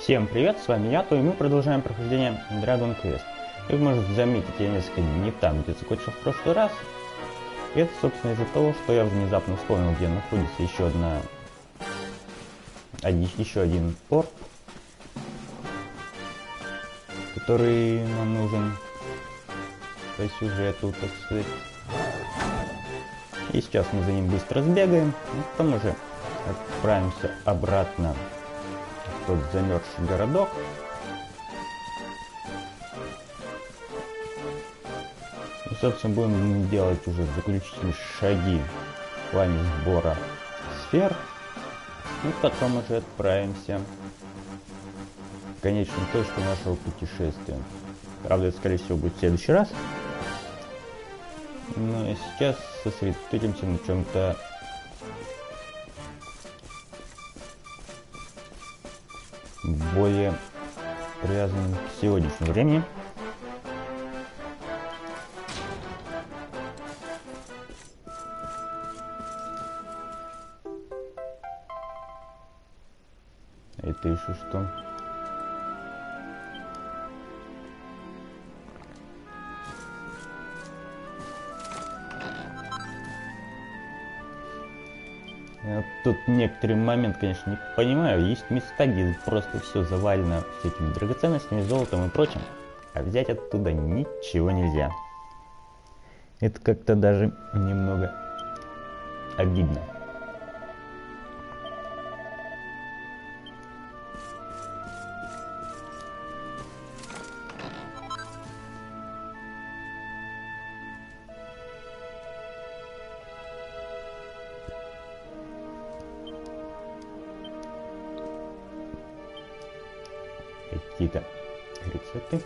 Всем привет, с вами я, и мы продолжаем прохождение Dragon Quest. Как вы можете заметить, я несколько не там, где закончил в прошлый раз. И это, собственно, из-за того, что я внезапно вспомнил, где находится еще один порт, который нам нужен по сюжету, так сказать. И сейчас мы за ним быстро сбегаем, а потом уже отправимся обратно в тот замерзший городок. И, собственно, будем делать уже заключительные шаги в плане сбора сфер. И потом уже отправимся в конечную точку нашего путешествия. Правда, это, скорее всего, будет в следующий раз. Но сейчас сосредоточимся на чем-то более привязанным к сегодняшнему времени. Это еще что? Я тут некоторый момент, конечно, не понимаю. Есть места, где просто все завалено всякими драгоценностями, золотом и прочим, а взять оттуда ничего нельзя. Это как-то даже немного обидно. Какие-то рецепты.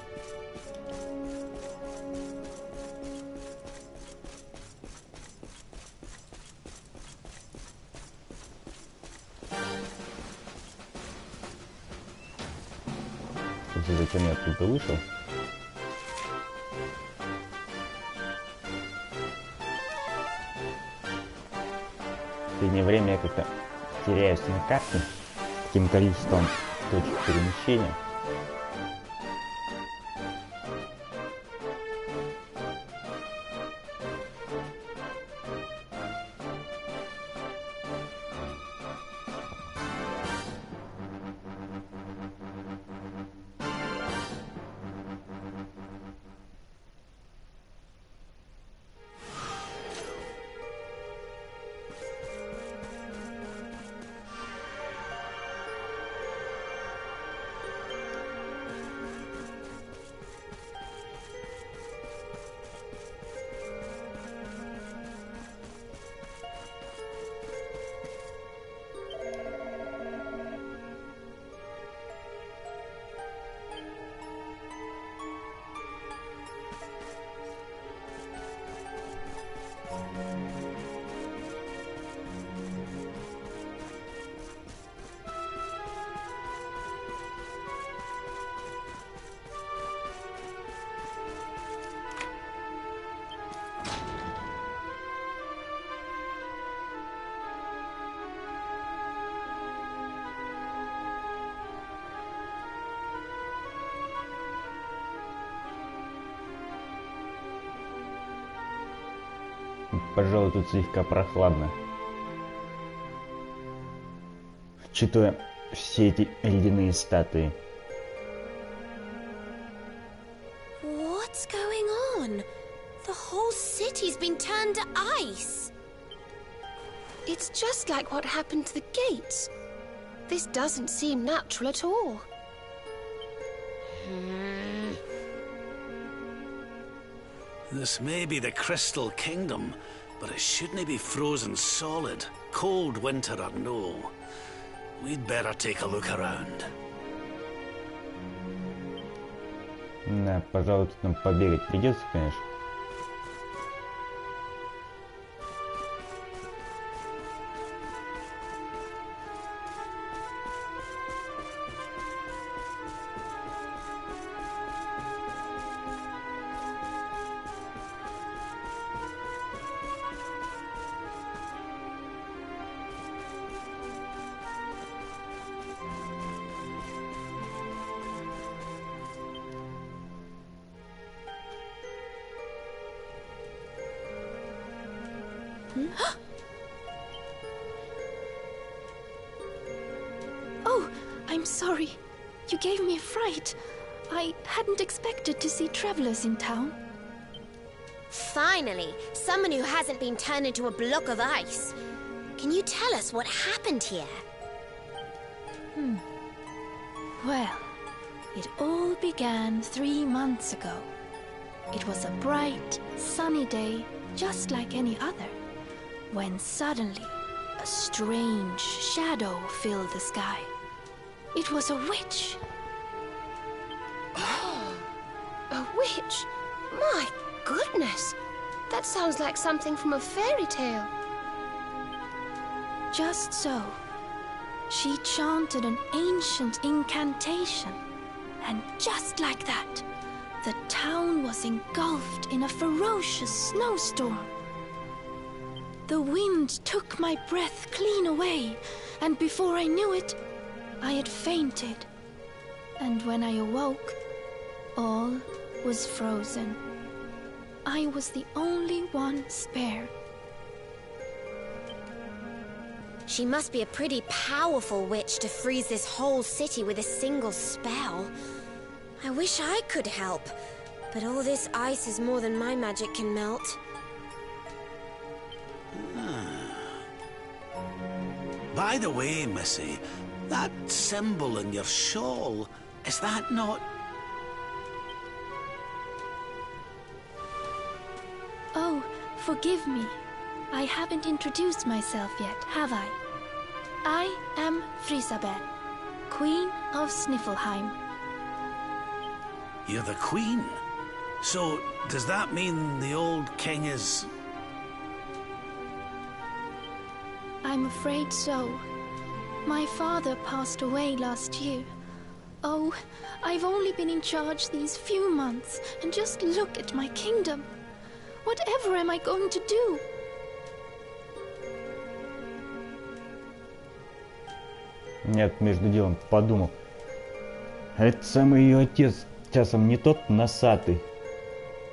Зачем я оттуда вышел? В последнее время я как-то теряюсь на карте таким количеством точек перемещения. Пожалуй, тут слегка прохладно, учитывая все эти ледяные статуи. What's going on? The whole city's been turned to ice. It's just like what happened to the gates. This doesn't seem natural at all. This may be the Crystal Kingdom, but it shouldn't be frozen solid, cold winter or no. We'd better take a look around. Да, пожалуй, тут нам побегать придется, конечно. Oh, I'm sorry. You gave me a fright. I hadn't expected to see travelers in town. Finally, someone who hasn't been turned into a block of ice. Can you tell us what happened here? Well, it all began 3 months ago. It was a bright, sunny day, just like any other, when suddenly a strange shadow filled the sky. It was a witch. A witch? My goodness! That sounds like something from a fairy tale. Just so. She chanted an ancient incantation, and just like that, the town was engulfed in a ferocious snowstorm. The wind took my breath clean away, and before I knew it, I had fainted. And when I awoke, all was frozen. I was the only one spared. She must be a pretty powerful witch to freeze this whole city with a single spell. I wish I could help, but all this ice is more than my magic can melt. By the way, Missy, that symbol in your shawl, is that not... Oh, forgive me. I haven't introduced myself yet, have I? I am Frisabel, Queen of Sniffelheim. You're the queen? So, does that mean the old king is... I'm afraid so. My father passed away last year. Oh, I've only been in charge these few months, and just look at my kingdom. Whatever am I going to do? Нет, между делом подумал. Это самый ее отец, часом не тот носатый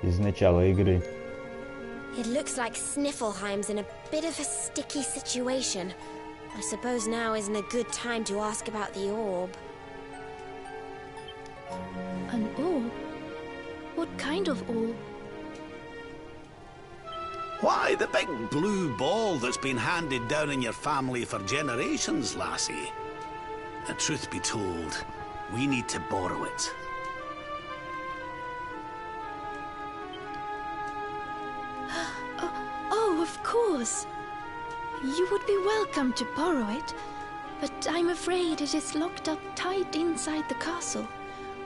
из начала игры. It looks like Sniffelheim's in a bit of a sticky situation. I suppose now isn't a good time to ask about the orb. An orb? What kind of orb? Why, the big blue ball that's been handed down in your family for generations, lassie. The truth be told, we need to borrow it. Oh, of course. You would be welcome to borrow it, but I'm afraid it is locked up tight inside the castle,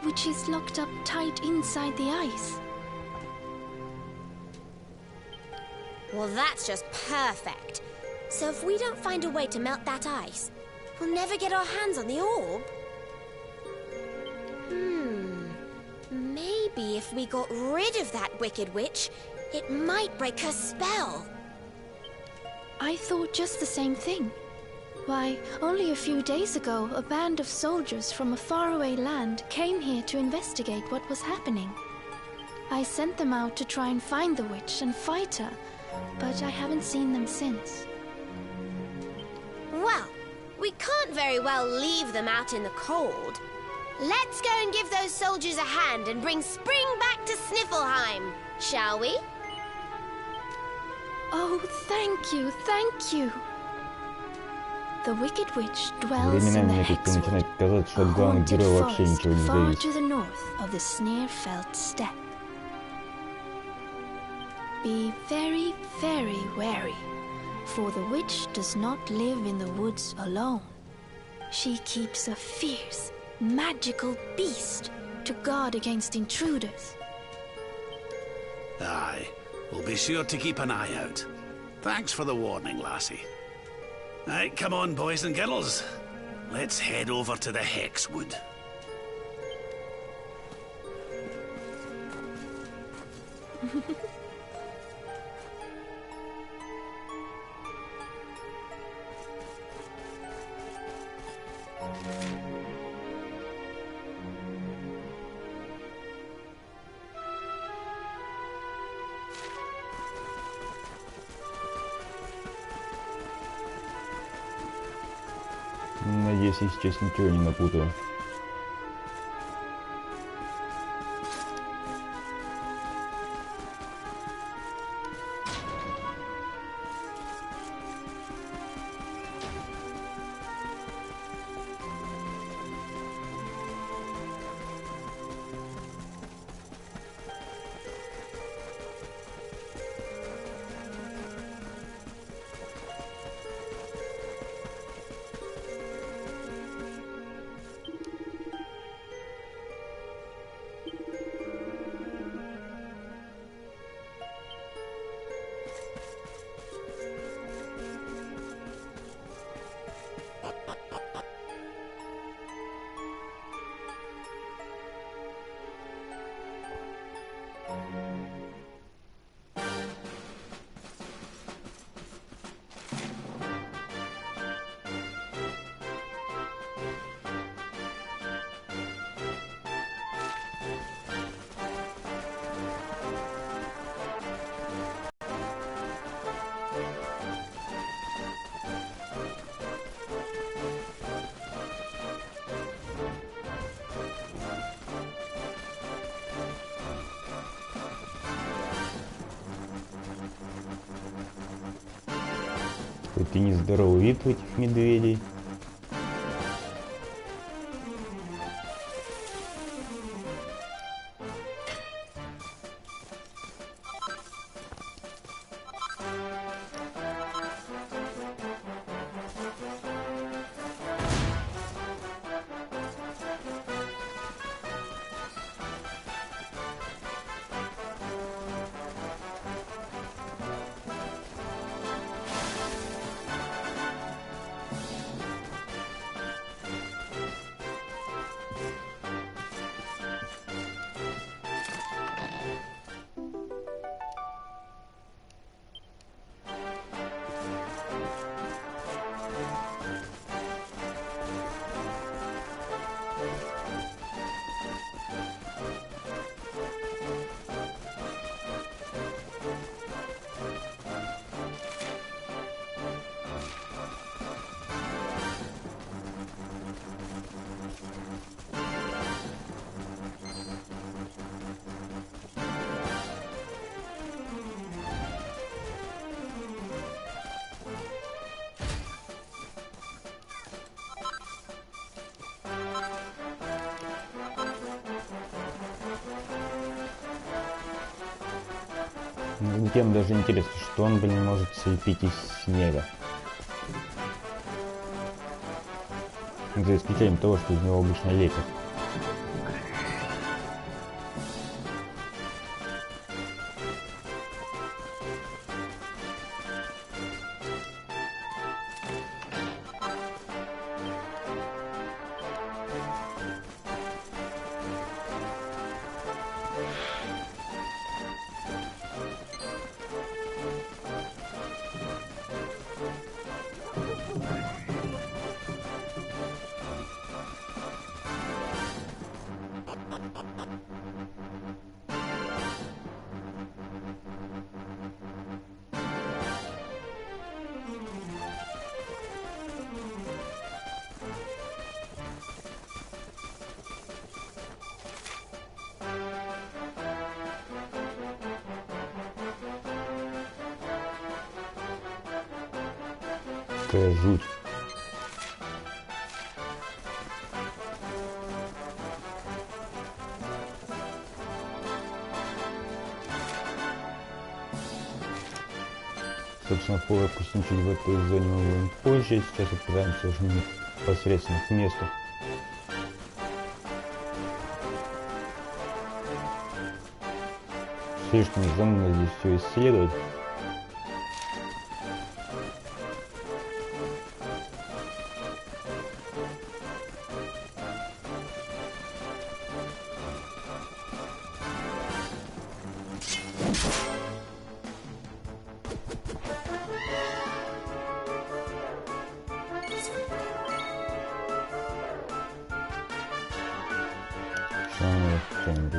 which is locked up tight inside the ice. Well, that's just perfect. So if we don't find a way to melt that ice, we'll never get our hands on the orb. Maybe if we got rid of that wicked witch, it might break her spell. I thought just the same thing. Why, only a few days ago, a band of soldiers from a faraway land came here to investigate what was happening. I sent them out to try and find the witch and fight her, but I haven't seen them since. Well, we can't very well leave them out in the cold. Let's go and give those soldiers a hand and bring spring back to Sniffelheim, shall we? Oh, thank you, thank you. The wicked witch dwells in the Временами мне как-то Hexwood, начинает казаться, что a от главных haunted героев вообще forest ничего не far зависит. to the north of the Sneerfelt steppe. Be very, very wary, for the witch does not live in the woods alone. She keeps a fierce, magical beast to guard against intruders. Aye, we'll be sure to keep an eye out. Thanks for the warning, lassie. Right, come on, boys and girls. Let's head over to the Hexwood. Надеюсь, я сейчас ничего не напутаю. Какой-то нездоровый вид у этих медведей. Тем даже интересно, что он, блин, может слепить из снега. За исключением того, что из него обычно лепят. Какая жуть. Собственно, повыпустить в этой зоне мы будем позже. Сейчас отправимся уже непосредственно к месту. Слишком зонно здесь все исследовать.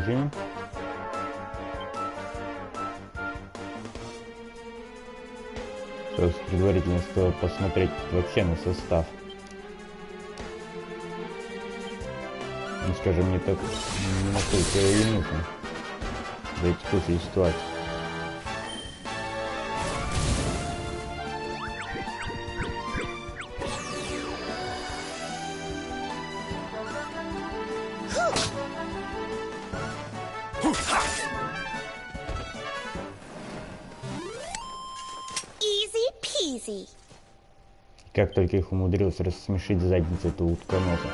Режим. Сейчас предварительно стоит посмотреть вообще на состав. Ну, скажем, не так, не настолько и нужно для текущей ситуации. Easy peasy. Как только их умудрился рассмешить задницу этого утконоса.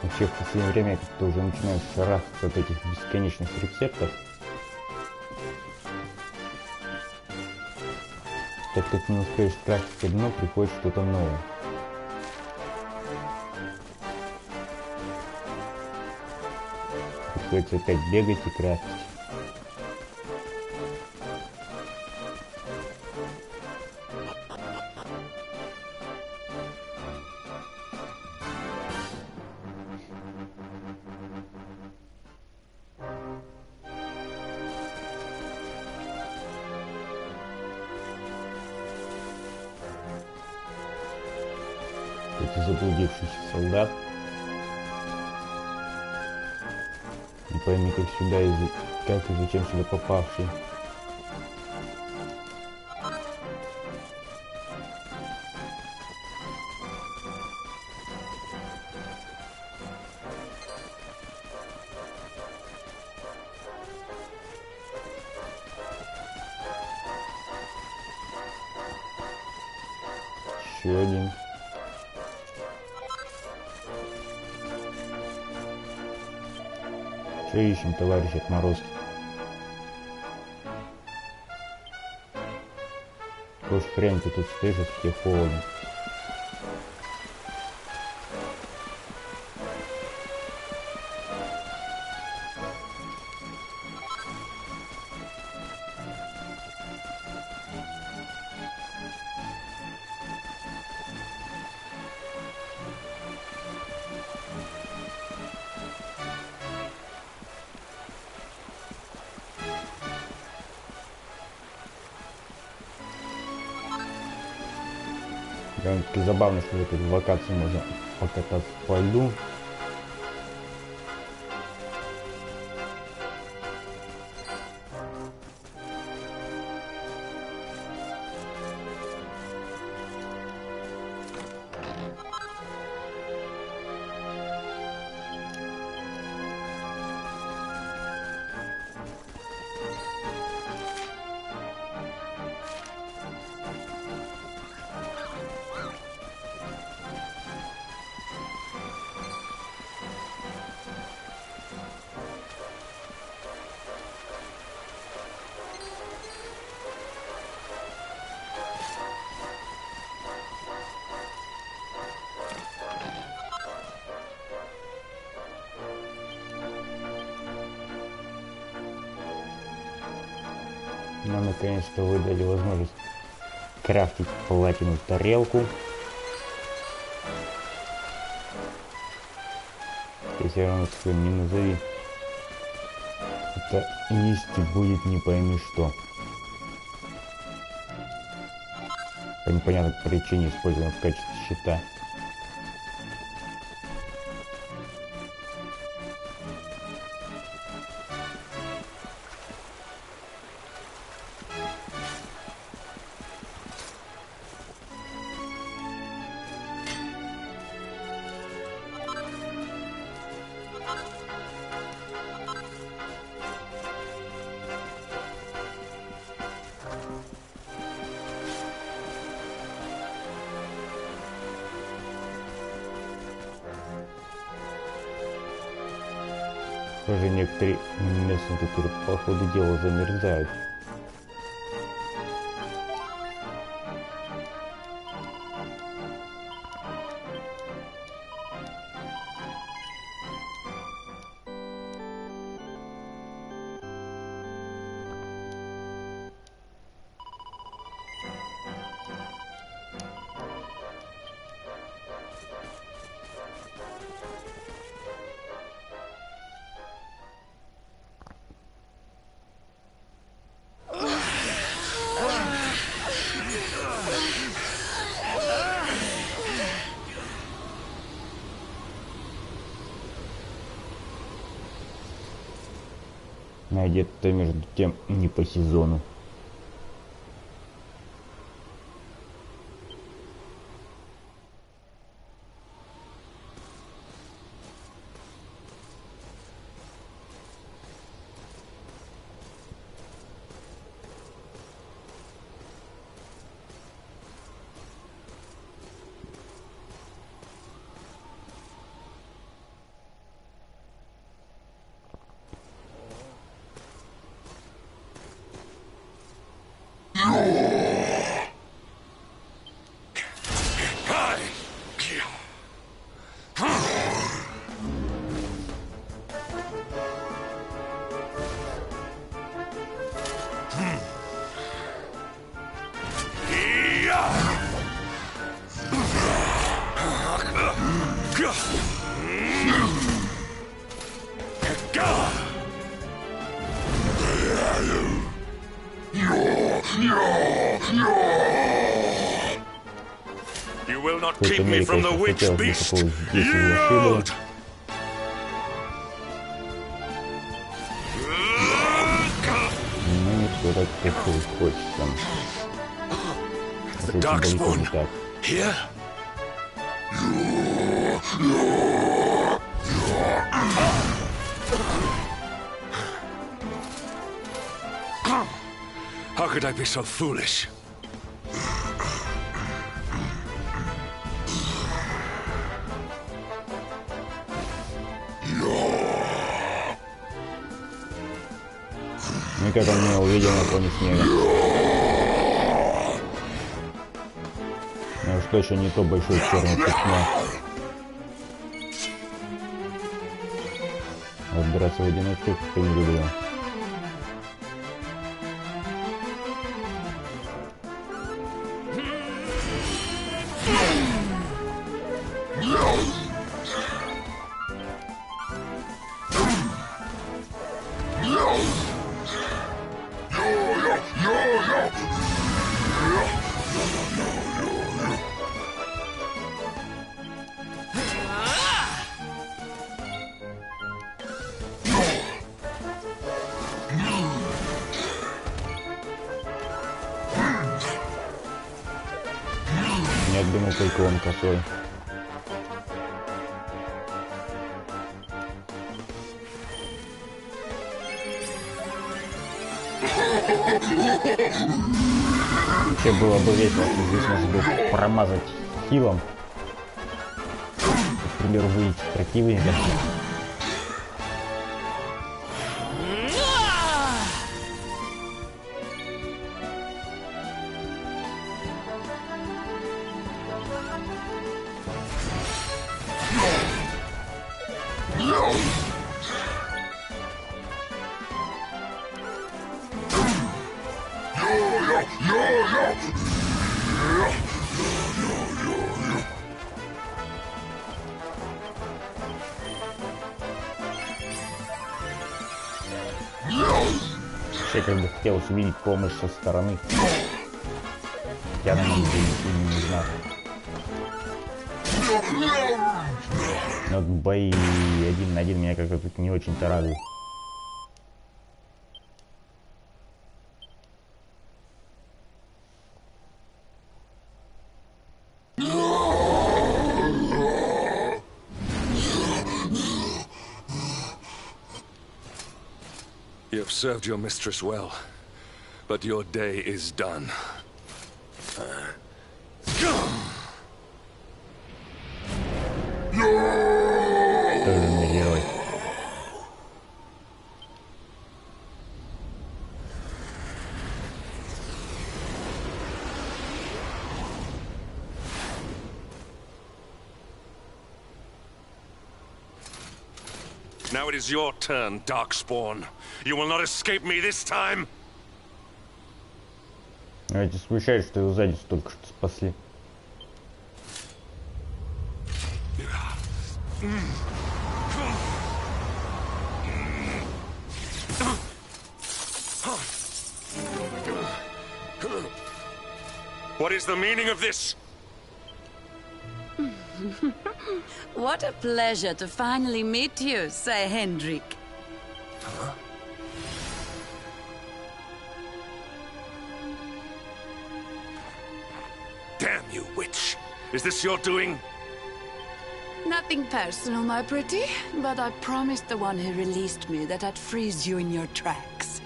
Вообще в последнее время я как-то уже начинаю шарахаться от этих бесконечных рецептов. Так как не успеешь скрафтить одно, приходит что-то новое. Приходится опять бегать и крафтить. Это заблудившийся солдат. Не пойми, как сюда как и зачем сюда попавший. Еще один. Что ищем, товарищ отморозки? Какой ж хрен ты тут стоишь, если тебе холодно? Довольно-таки забавно, что в этой локации можно покататься по льду. Нам наконец-то выдали возможность крафтить платину тарелку. Если равно не назови. Это нести будет не пойми что. По непонятной причине используем в качестве щита. Тоже некоторые местные культуры по ходу дела замерзают. А где-то между тем не по сезону. You will not keep me from the witch beast. Yield! Ну, не все так, как хочется. The darkspawn here? How could I be so foolish? Ну, как он меня увидел на фоне снега. Ну, что еще не то большое черное пятно. Разбираться в одиночку как-то не люблю. Я думал, только он косой. Вообще было бы весело, если здесь можно было промазать хилом. Например, выйти противника. Я как бы хотелось увидеть помощь со стороны. Я на нем не нужна. Но вот бои 1 на 1 меня как-то тут не очень-то радует. You have served your mistress well, but your day is done. Тоже не герой. Now it is your turn, Darkspawn. You will not escape me this time. Я тебя смущает, что его сзади только что спасли. What is the meaning of this? What a pleasure to finally meet you, Sir Hendrik. You witch! Is this your doing? Nothing personal, my pretty, but I promised the one who released me that I'd freeze you in your tracks.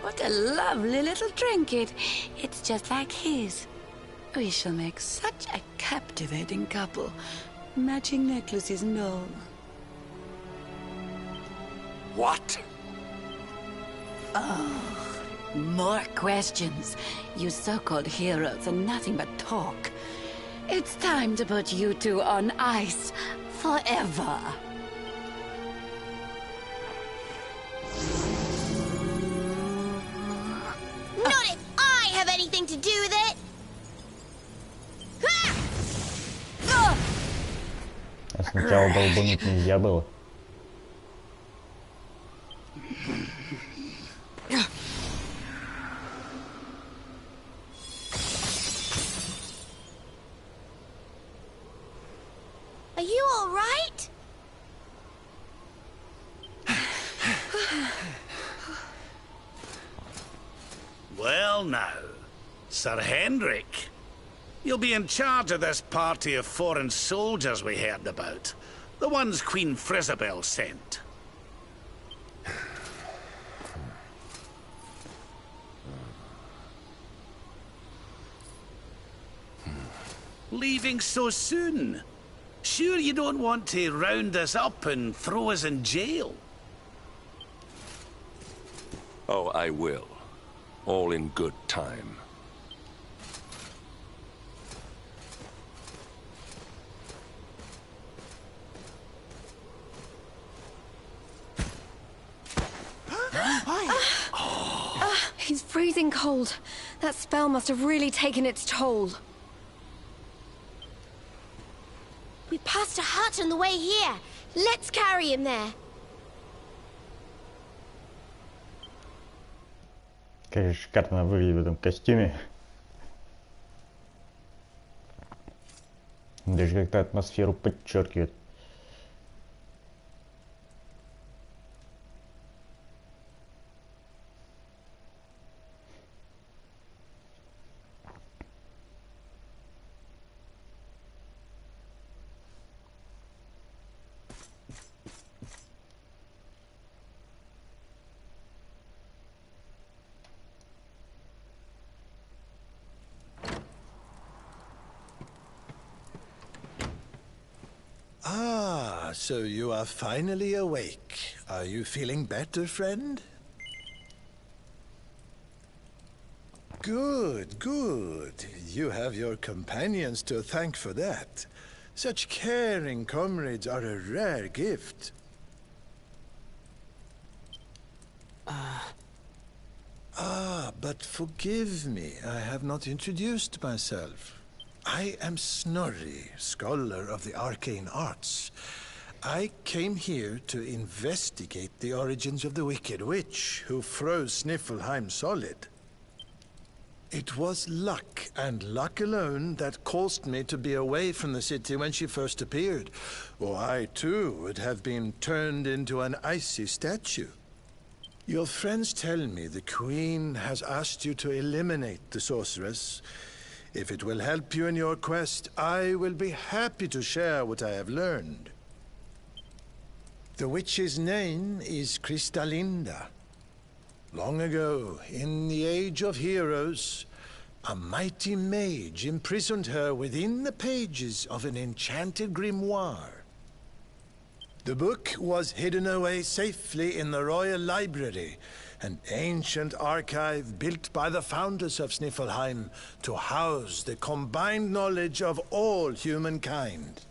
What a lovely little trinket. It's just like his. We shall make such a captivating couple. Matching necklaces and all. What? More questions. You so-called heroes are nothing but talk. It's time to put you two on ice forever. Not if I have anything to do with it! А сначала долбануть нельзя было. Are you all right? Well now, Sir Henrik. You'll be in charge of this party of foreign soldiers we heard about. The ones Queen Frisabel sent. Leaving so soon? Sure you don't want to round us up and throw us in jail? Oh, I will. All in good time. He's freezing cold. That spell must have really taken its toll. We passed a hut on the way here. Let's carry him there. Конечно, шикарно выглядит в этом костюме. Даже как-то атмосферу подчеркивает. Ah, so you are finally awake. Are you feeling better, friend? Good, good. You have your companions to thank for that. Such caring comrades are a rare gift. But forgive me, I have not introduced myself. I am Snorri, scholar of the arcane arts. I came here to investigate the origins of the Wicked Witch who froze Sniffelheim solid. It was luck, and luck alone, that caused me to be away from the city when she first appeared, or I too would have been turned into an icy statue. Your friends tell me the Queen has asked you to eliminate the sorceress. If it will help you in your quest, I will be happy to share what I have learned. The witch's name is Kristalinda. Long ago, in the Age of Heroes, a mighty mage imprisoned her within the pages of an enchanted grimoire. The book was hidden away safely in the Royal Library, an ancient archive built by the founders of Sniffelheim to house the combined knowledge of all humankind.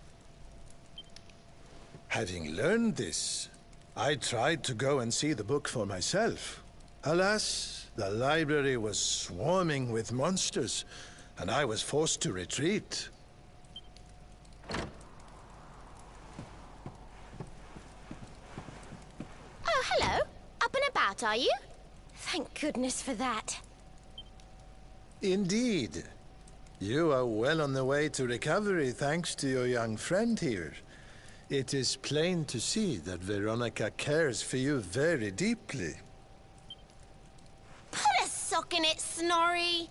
Having learned this, I tried to go and see the book for myself. Alas, the library was swarming with monsters, and I was forced to retreat. Oh, hello. Up and about, are you? Thank goodness for that. Indeed. You are well on the way to recovery thanks to your young friend here. It is plain to see that Veronica cares for you very deeply. rocking it, Snorri?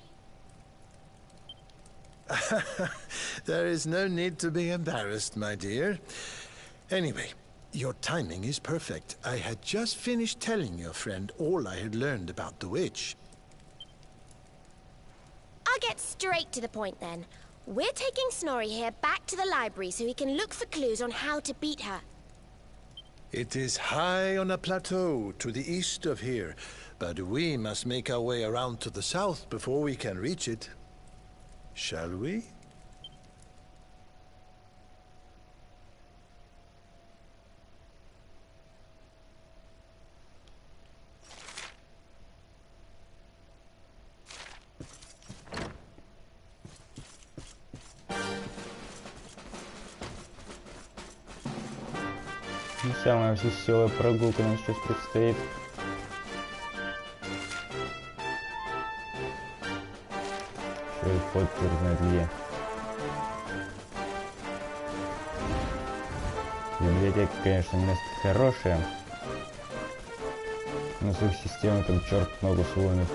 There is no need to be embarrassed, my dear. Anyway, your timing is perfect. I had just finished telling your friend all I had learned about the witch. I'll get straight to the point then. We're taking Snorri here back to the library so he can look for clues on how to beat her. It is high on a plateau to the east of here, but we must make our way around to the south before we can reach it. Shall we? Не самая веселая прогулка нам сейчас предстоит. Еще и подчер знает где. Библиотека, конечно, место хорошее, но с их системой там черт ногу сломит.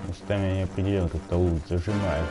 Местами неопределенно как-то луч зажимает.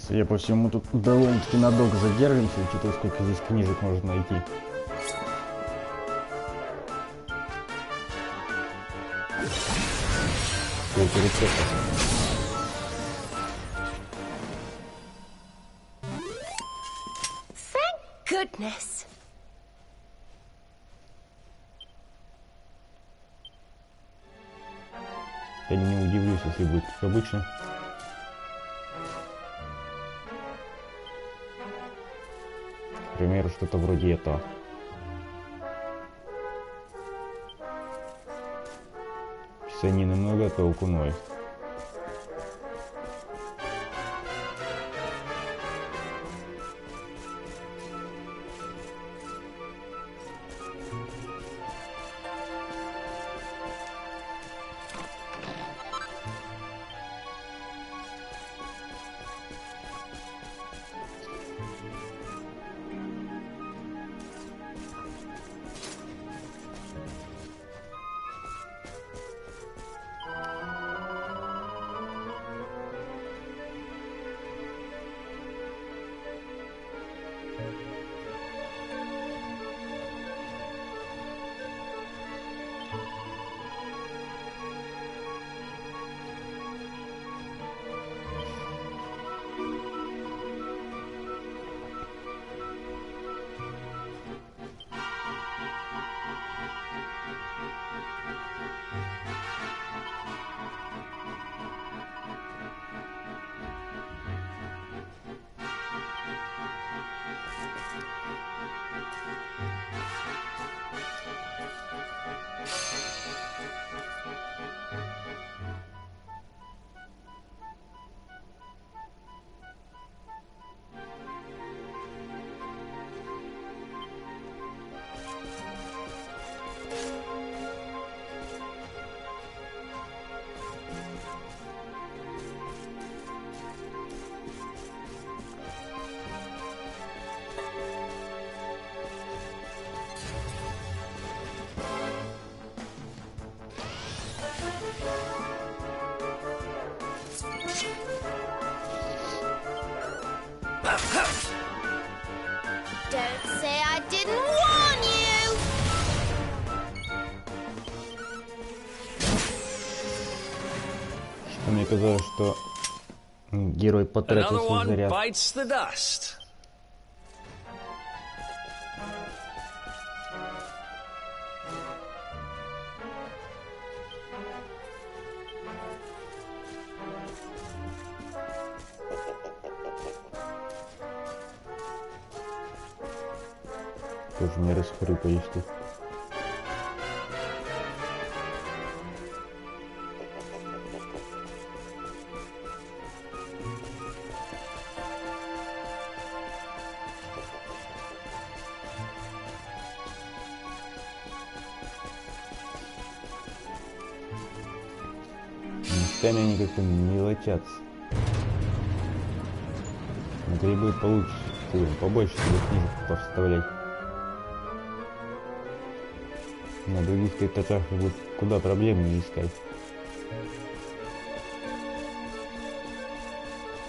Судя по всему, тут довольно-таки надолго задержимся, учитывая, сколько здесь книжек можно найти. Сколько рецептов. Thank goodness. Я не удивлюсь, если будет как обычно. К примеру, что-то вроде этого. Они намного толку ноль. оказалось, что герой потратил Another свой one заряд. bites the dust. Тоже не расхрюкались тут. Местами они как-то мелочатся. На грибы получше, побольше себе книжек поставлять. На других этажах будет куда проблемнее искать.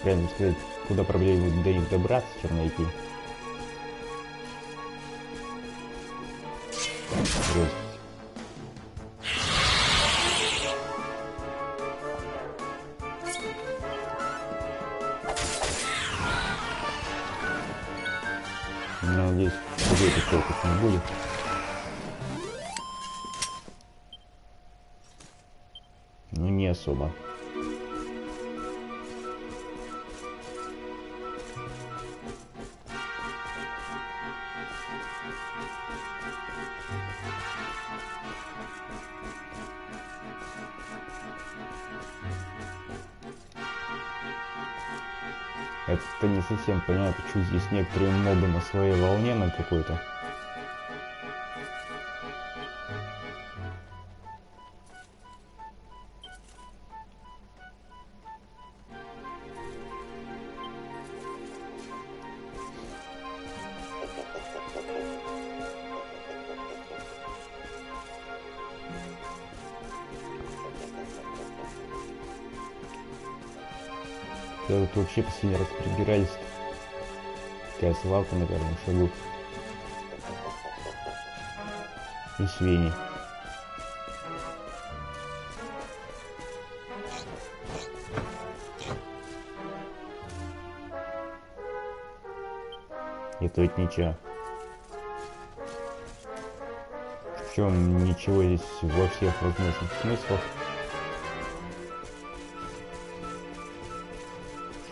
Прямо сказать, куда проблемнее будет до них добраться, чем найти. Резко. Надеюсь, где-то толку не будет. Ну, не особо. Это не совсем понятно, почему здесь некоторые мобы на своей волне на какой-то. Когда тут вообще последний раз прибирались, такая свалка на первом шагу. И свиньи. И тут ничего. Причем ничего здесь во всех возможных смыслах.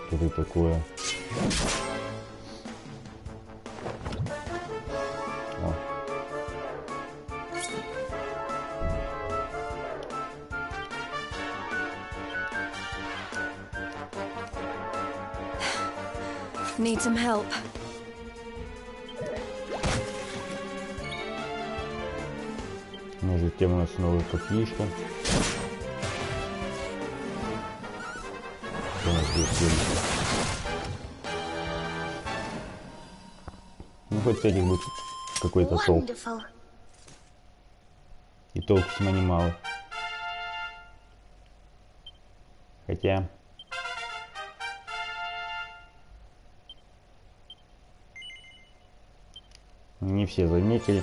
Что это такое? О. Need some help. Между тем у нас новая копьишка. Ну хоть с этих будет какой-то толк. И толк весьма немало. Хотя... не все заметили.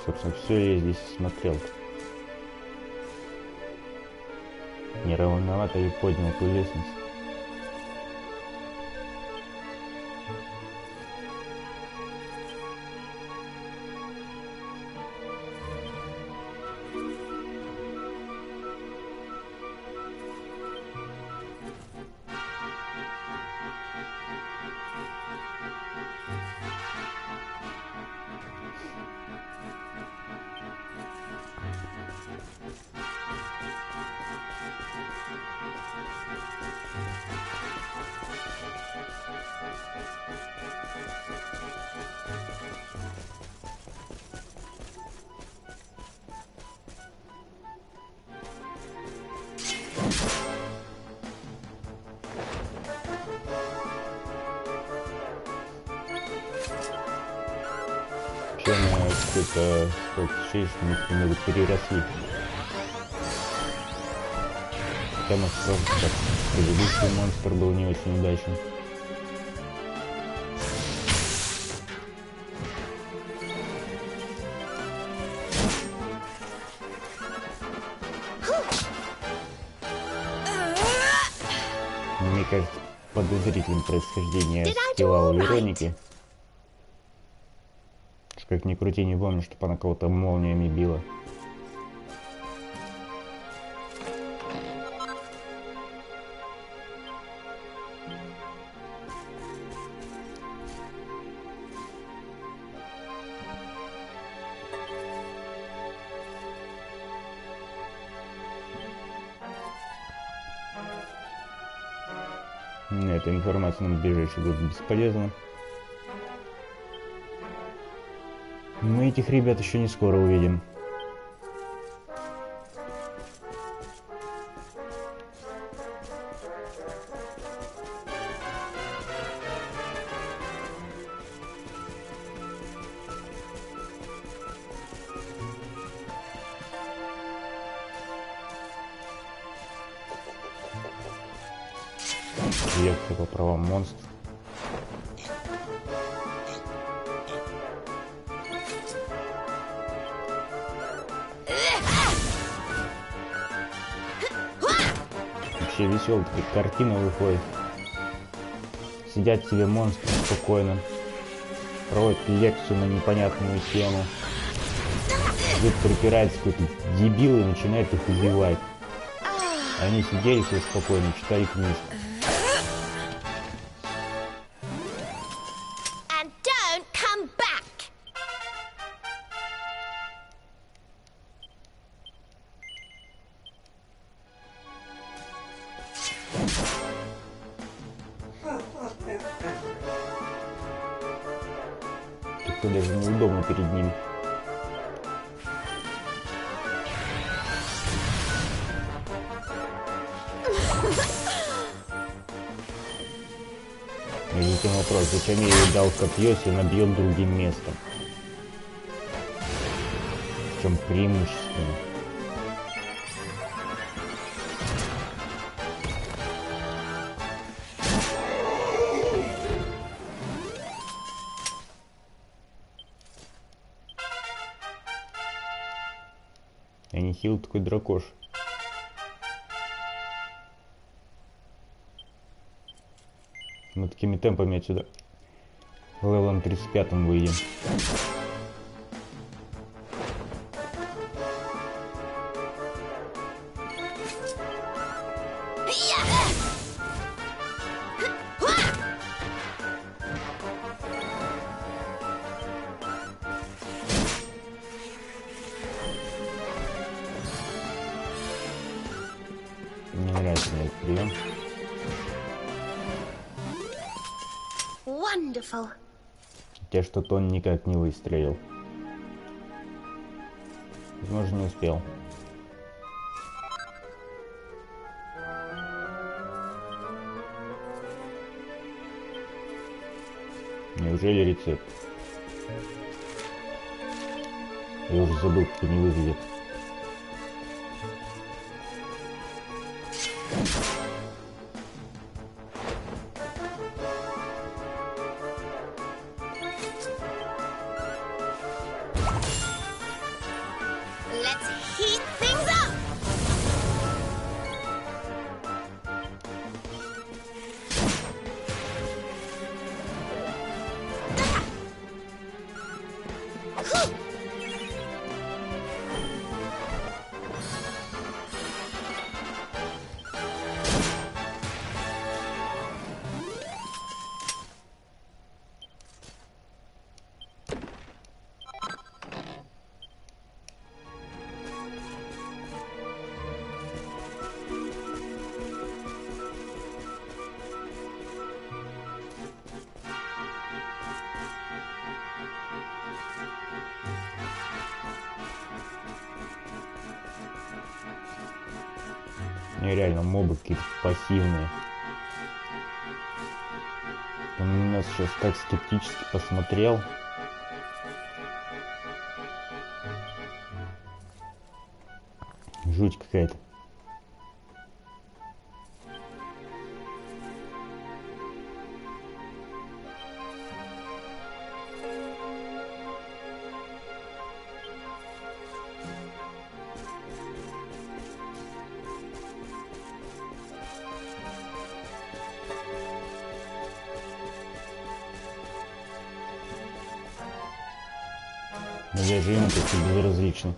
Собственно, все я здесь смотрел. Не равновато и поднял ту лестницу. постепенно какой-то шесть мы его переросли. Хотя, может, просто так, предыдущий монстр был не очень удачен. Мне кажется, подозрительным происхождение скилла у Вероники. Как ни крути, не помню, чтобы она кого-то молниями била. Эта информация нам в ближайший год бесполезна. Мы этих ребят еще не скоро увидим. Лекция по правам монстров. Вообще веселая такая картина выходит. Сидят себе монстры спокойно, проводят лекцию на непонятную тему. Тут припирается какой-то дебил и начинает их убивать. Они сидели себе спокойно, читали книжку. Как-то даже неудобно перед ним. Между тем вопрос, зачем я ей дал копье, если она бьет другим местом? В чем преимущество? Я не хил такой дракош. Мы такими темпами отсюда левелом 35 выйдем. Не нравится мне этот прием. Wonderful. Хотя что-то он никак не выстрелил. Возможно, не успел. Неужели рецепт? Я уже забыл, как они выглядят. Let's heat things up. Нереально, мобы какие-то пассивные. Он на нас сейчас так скептически посмотрел. Жуть какая-то. Я же ему как-то безразлично.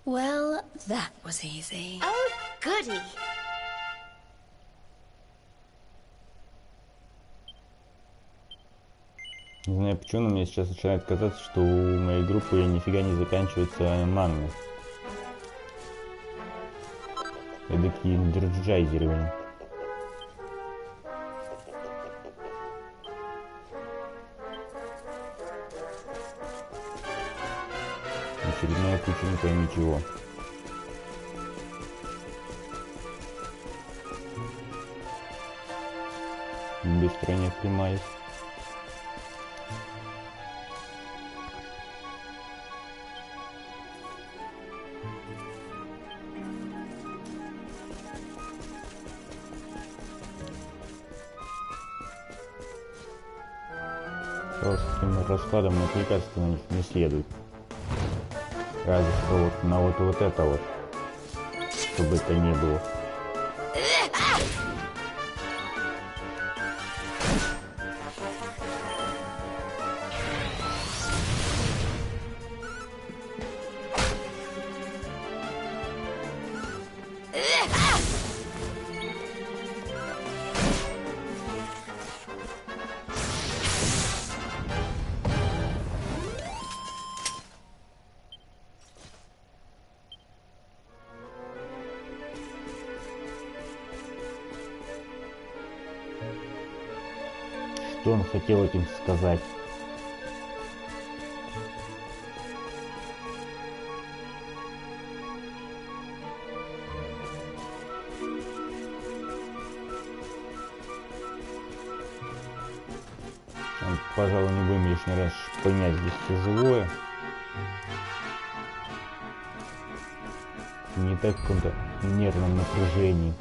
Well, that was easy. Oh, goody. Не знаю почему, но мне сейчас начинает казаться, что у моей группы нифига не заканчивается манна. Эдакие энерджайзеры. Очередная куча не пойми чего. Быстро не оклемались. С таким раскладом отвлекаться на них не следует. Разве что вот на вот это вот, чтобы это не было. Что он хотел этим сказать? Пожалуй, не будем лишний раз понять здесь все живое. Не так в каком-то нервном напряжении.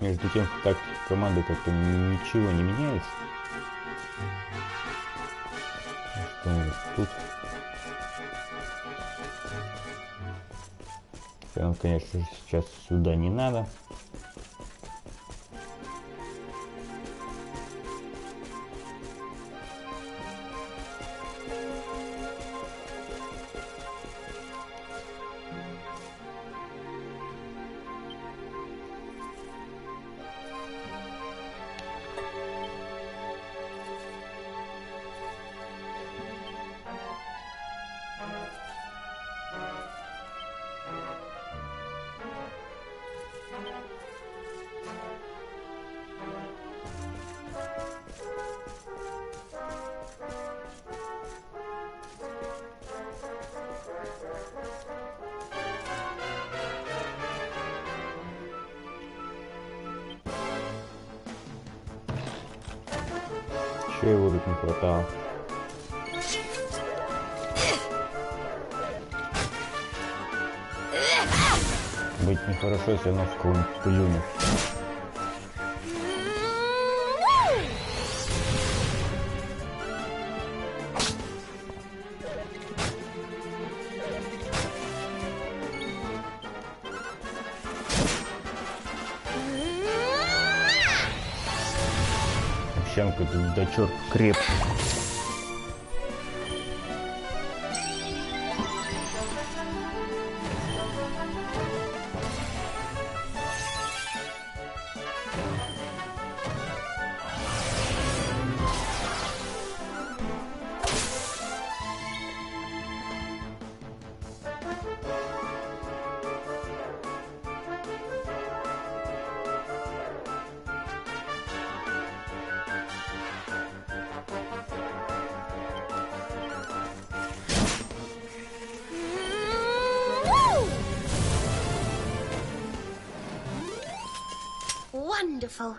Между тем, в тактике команды как-то ничего не меняется. Что тут? Нам, конечно же, сейчас сюда не надо. Еще его тут не хватало. Быть нехорошо, если оно в кого-нибудь плюнет. овсянку, эту дочурку крепкую. Wonderful.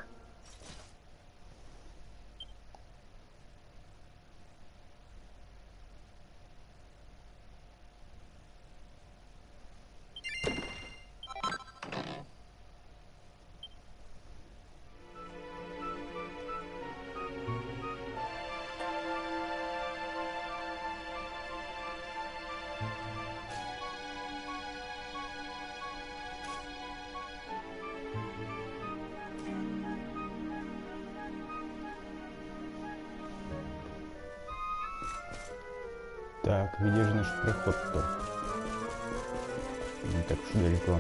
Так, где же наш проход-то? Не так уж далеко.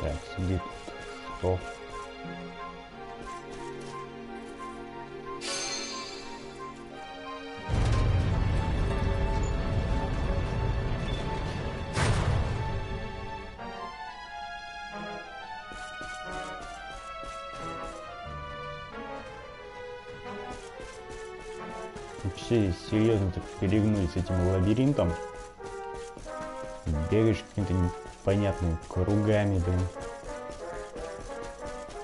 Так, сидит что? Вообще серьезно так перегнулись с этим лабиринтом. Бегаешь какими-то непонятными кругами, блин.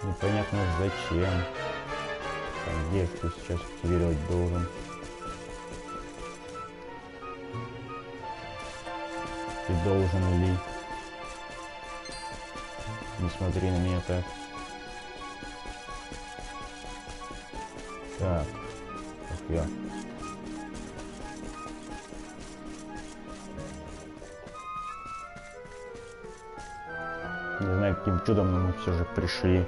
Непонятно зачем. Там, где я что сейчас активировать должен. И должен ли. Не смотри на меня так. Так. Как я. Не знаю, каким чудом, но мы все же пришли.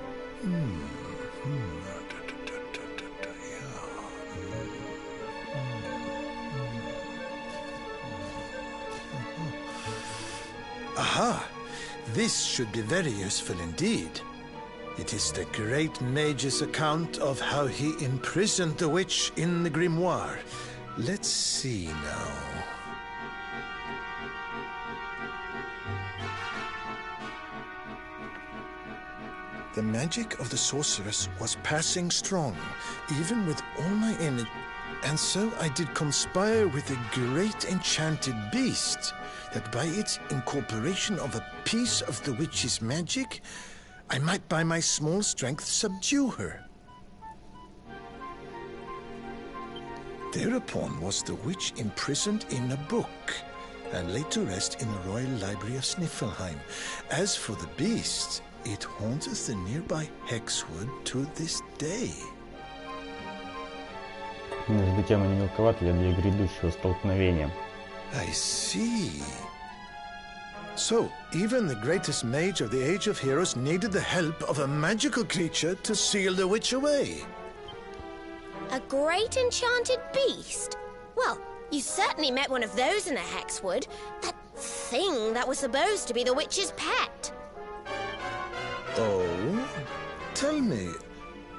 Aha! This should be very useful indeed. It is the great mage's account of how he imprisoned the witch in the grimoire. Let's see now. The magic of the sorceress was passing strong, even with all my energy, and so I did conspire with a great enchanted beast, that by its incorporation of a piece of the witch's magic, I might by my small strength subdue her. Thereupon was the witch imprisoned in a book, and laid to rest in the royal library of Sniffelheim. As for the beast, it haunteth the nearby Hexwood to this day. Между тем они мелковаты для грядущего столкновения. I see. So, even the greatest mage of the Age of Heroes needed the help of a magical creature to seal the witch away. A great enchanted beast? Well, you certainly met one of those in the Hexwood. That thing that was supposed to be the witch's pet. Oh? Tell me,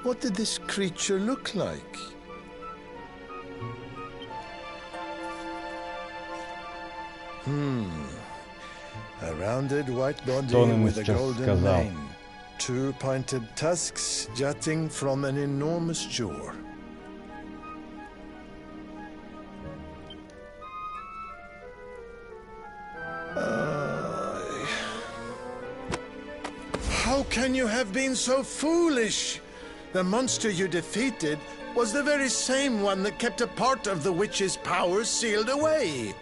what did this creature look like? rounded white body Что он ему with a сейчас golden сказал? mane, two pointed tusks jutting from an enormous jaw. How can you have been so foolish? The monster you defeated was the very same one that kept a part of the witch's power sealed away.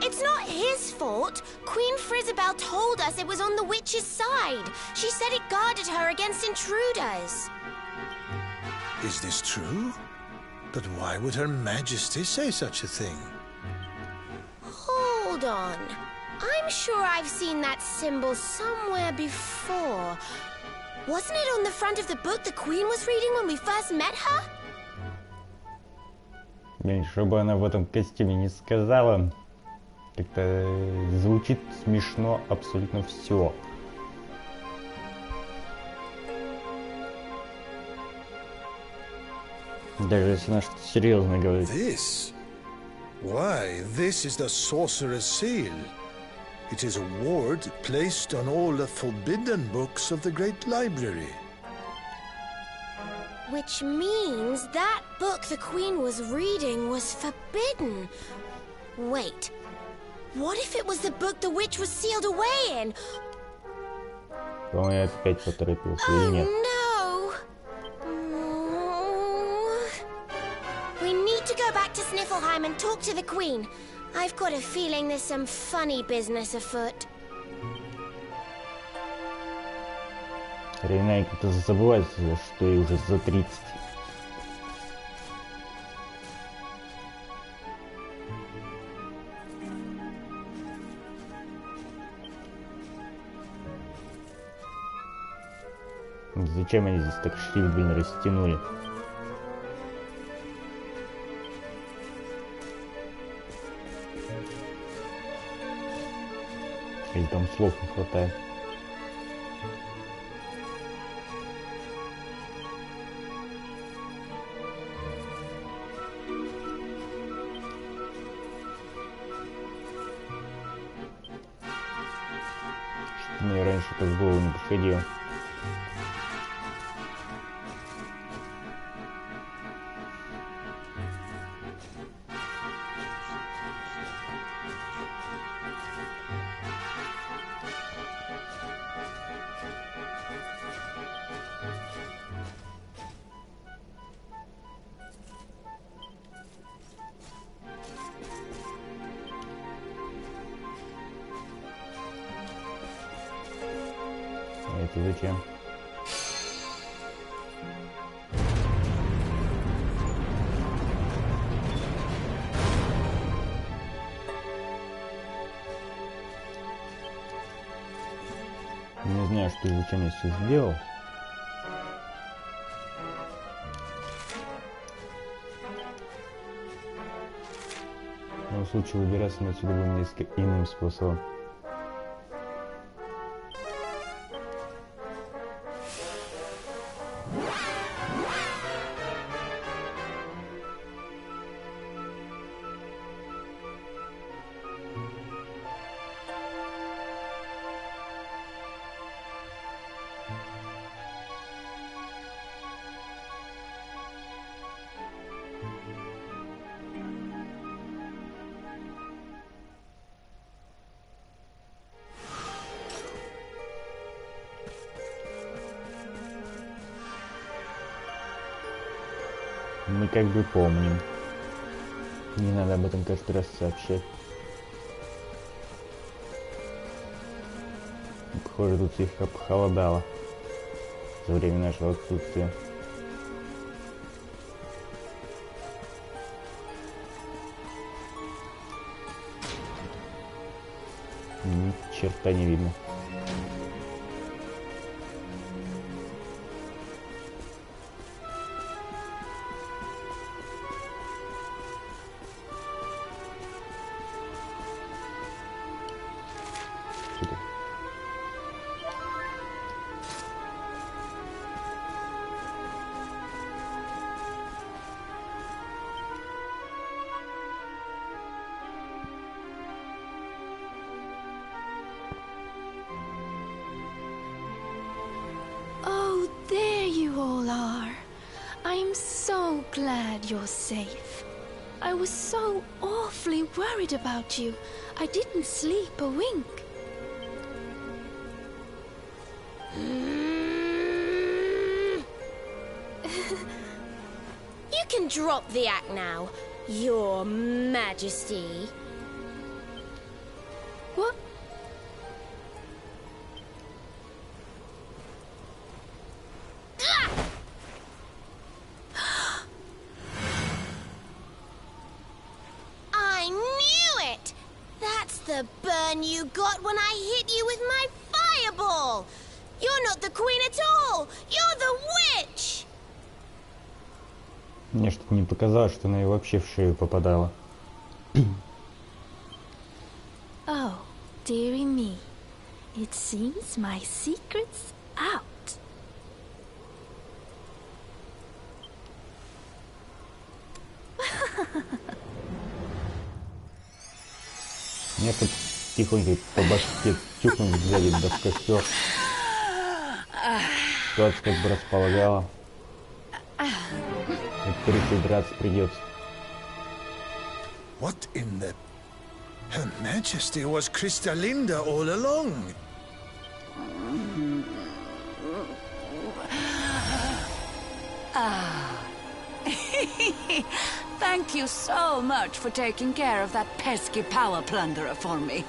It's not his fault. Queen Frizabel told us it was on the witch's side. She said it guarded her against intruders. Is this true? But why would Her Majesty say such a thing? Hold on. I'm sure I've seen that symbol somewhere before. Wasn't it on the front of the book the Queen was reading when we first met her? Блин, чтобы она в этом костюме не сказала, как-то звучит смешно абсолютно все. Даже если она что-то серьезно говорит. This? Why, this is the Sorcerer's Seal. It is a ward placed on all the forbidden books of the Great Library. Which means that book the Queen was reading was forbidden. Wait, what if it was the book the witch was sealed away in? По-моему, я опять поторопился или нет? No! We need to go back to Sniffelheim and talk to the Queen. I've got a feeling there's some funny business afoot. Реально как-то забывается, что ей уже за 30. Зачем они здесь так штиль, блин, растянули? Или там слов не хватает? Что-то мне раньше это в голову не приходило. А это зачем? Не знаю, что и зачем я все сделал. В любом случае выбираться мы отсюда будем несколько иным способом. Мы как бы помним. Не надо об этом каждый раз сообщать. Похоже, тут слегка похолодало за время нашего отсутствия. Ни черта не видно. I'm so glad you're safe. I was so awfully worried about you. I didn't sleep a wink. You can drop the act now, Your Majesty. What? I knew it! That's the burn you got when I hit you with my fireball! You're not the queen at all! You're the witch! Мне что-то не показалось, что она ей вообще в шею попадала. Oh, dearie me. It seems my secret's out. Мне тут тихонько по башке чукнуть сзади да в костер. Ситуация как бы располагала. И передраться придется. What in the... Her Majesty was Kristalinda all along. Thank you so much for taking care of that pesky power plunderer for me.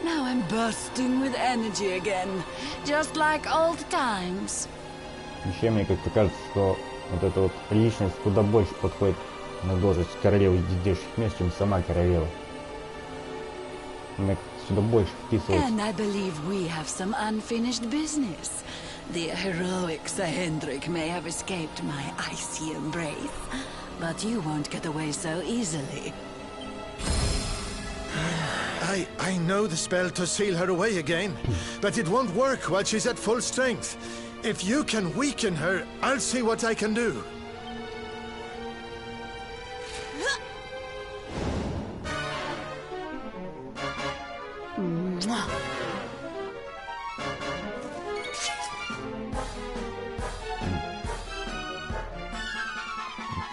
Now I'm bursting with energy again, just like old times. Еще мне как-то кажется, что вот эта вот личность куда больше подходит на должность королевы здешних мест, чем сама королева. Она как-то сюда больше вписывается. And I believe we have some unfinished business. The heroic Sir Hendrik may have escaped my icy embrace, but you won't get away so easily. I know the spell to seal her away again, but it won't work while she's at full strength. If you can weaken her, I'll see what I can do.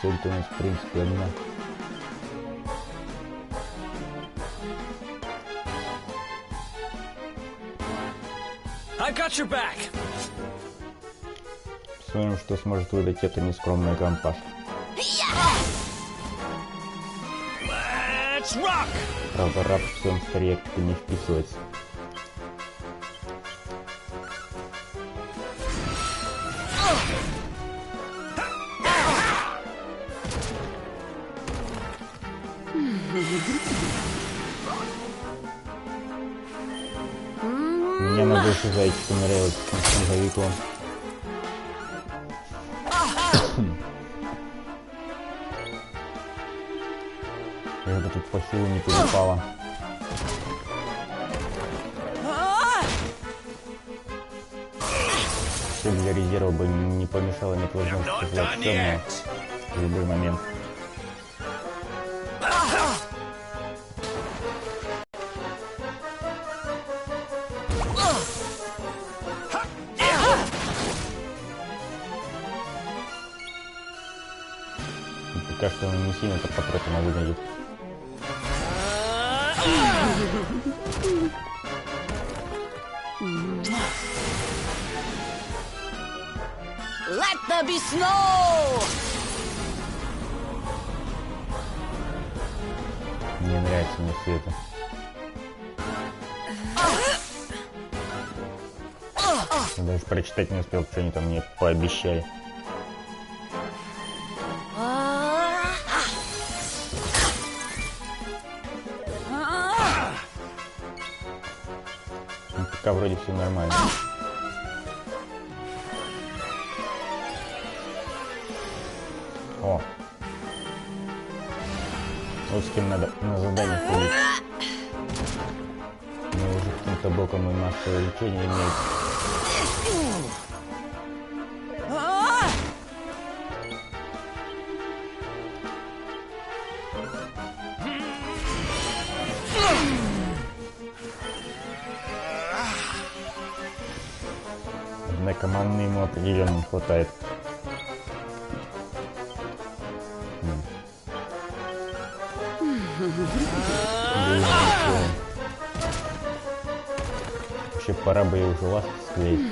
Цель-то у нас в принципе одна. I got your back. Посмотрим, что сможет выдать эта нескромная компашка. Let's rock! Правда, раб в своем старье как-то не вписывается. Мне на душу зайчику нравится с снеговиком. Я бы тут по силу не перепала. Все для резерва бы не помешало иметь возможность сделать темную в любой момент. Пока что она не сильно-то потрепанно выглядит. Let there be snow! Мне нравится мне все это. Я даже прочитать не успел, что они там мне пообещали. Ну, пока вроде все нормально. О! Вот с кем надо на задание ходить. Но уже каким-то боком и массовое лечение имеет. Однако маны ему определенно не хватает. Вообще пора бы и уже вас склеить.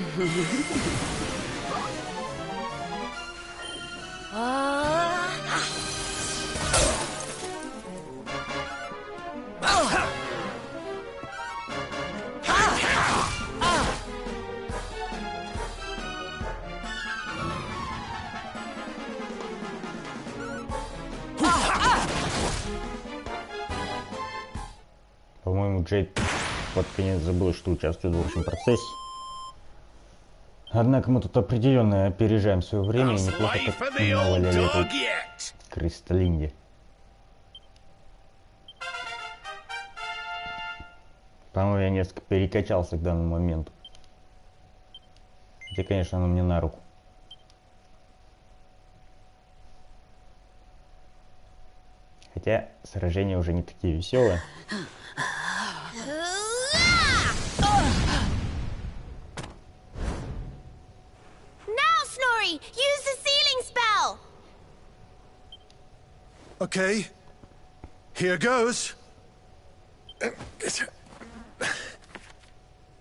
По-моему, Джейд под конец забыл, что участвует в общем процессе. Однако мы тут определенно опережаем свое время и неплохо так наваляли этой Кристалинде. По-моему, я несколько перекачался к данному моменту. Хотя, конечно, оно мне на руку. Хотя сражения уже не такие веселые. Use the sealing spell! Okay. Here goes.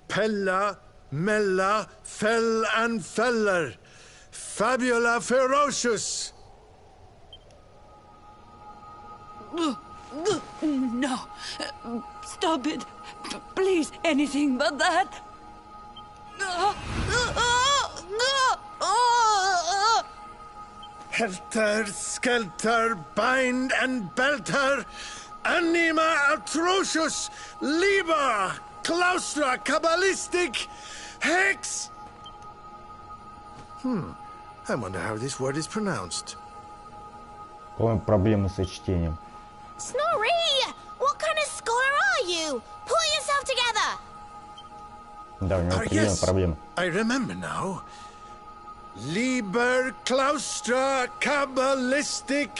Pella, Mella, Fell and Feller. Fabula Ferocious. No. Stop it. Please, anything but that. Helter, Skelter, Bind and Belt her. Anima Atrocious. Liber. Claustra, Kabbalistic. Hex. I wonder how this word is pronounced. По-моему, проблемы со чтением. Snorri! What kind of scholar are you? Pull yourself together! Да, у него определенно проблемы. I remember now. Liber Claustra Kabbalistic.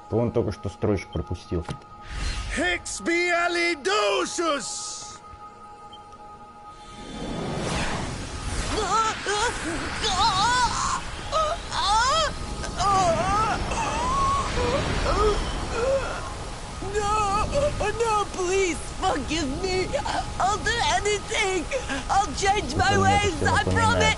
Он только что строчку пропустил. Hex Bialidosus. No, please forgive me. I'll do anything. I'll change my ways, I promise.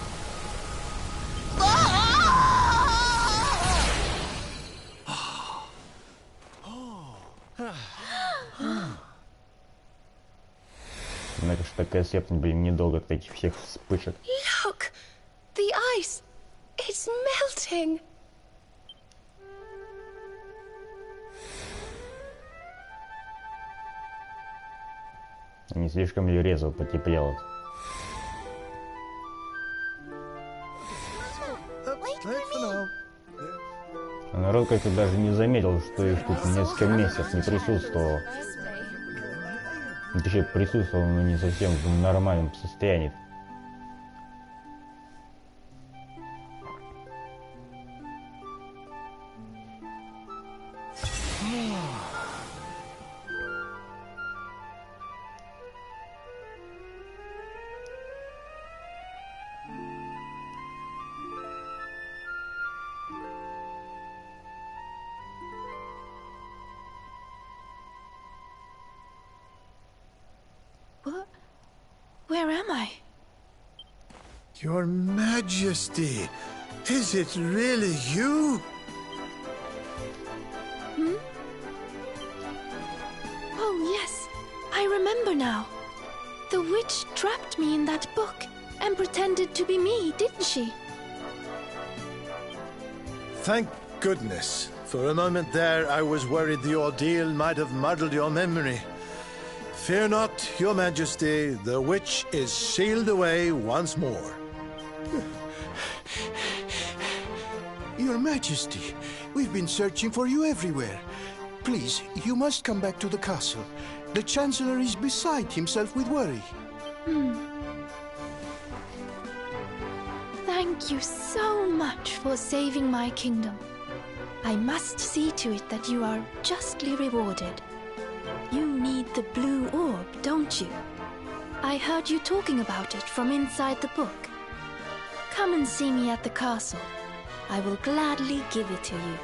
Однако что такая слепнуть, блин, недолго от этих всех вспышек. Look! The ice! It's melting! Не слишком ли резво потеплело? А народ как-то даже не заметил, что их тут несколько месяцев не присутствовало. Точнее, присутствовал, но не совсем в нормальном состоянии. Where am I? Your Majesty, is it really you? Oh, yes. I remember now. The witch trapped me in that book and pretended to be me, didn't she? Thank goodness. For a moment there, I was worried the ordeal might have muddled your memory. Fear not, Your Majesty, the witch is sealed away once more. Your Majesty, we've been searching for you everywhere. Please, you must come back to the castle. The Chancellor is beside himself with worry. Thank you so much for saving my kingdom. I must see to it that you are justly rewarded. You need the blue orb, don't you? I heard you talking about it from inside the book. Come and see me at the castle. I will gladly give it to you.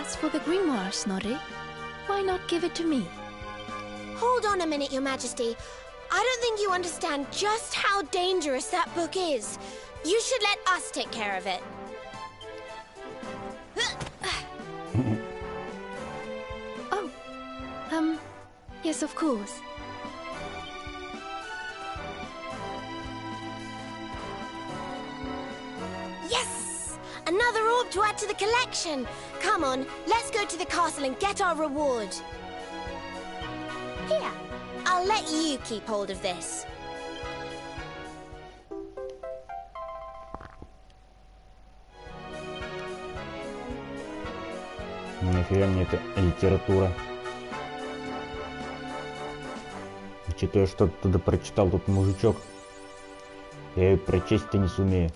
As for the grimoire, Snorri, why not give it to me? Hold on a minute, Your Majesty. I don't think you understand just how dangerous that book is. You should let us take care of it. Oh, yes, of course. Yes! Another orb to add to the collection. Come on, let's go to the castle and get our reward. Here, I'll let you keep hold of this. Нафига мне эта литература? Учитывая, что оттуда прочитал тут мужичок, я ее прочесть-то не сумею.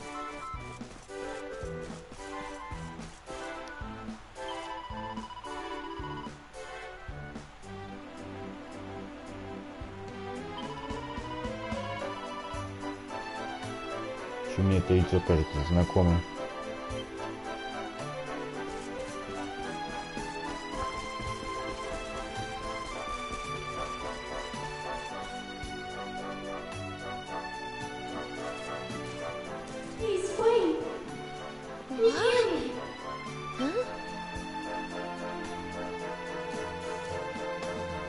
Почему мне это лицо кажется знакомым?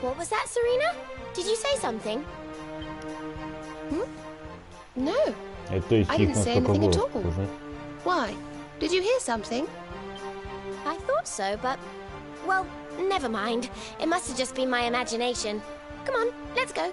What was that, Serena? Did you say something? No, Это из I них didn't say настолько anything at голос all. уже. Why? Did you hear something? I thought so, but... Well, never mind. It must have just been my imagination. Come on, let's go.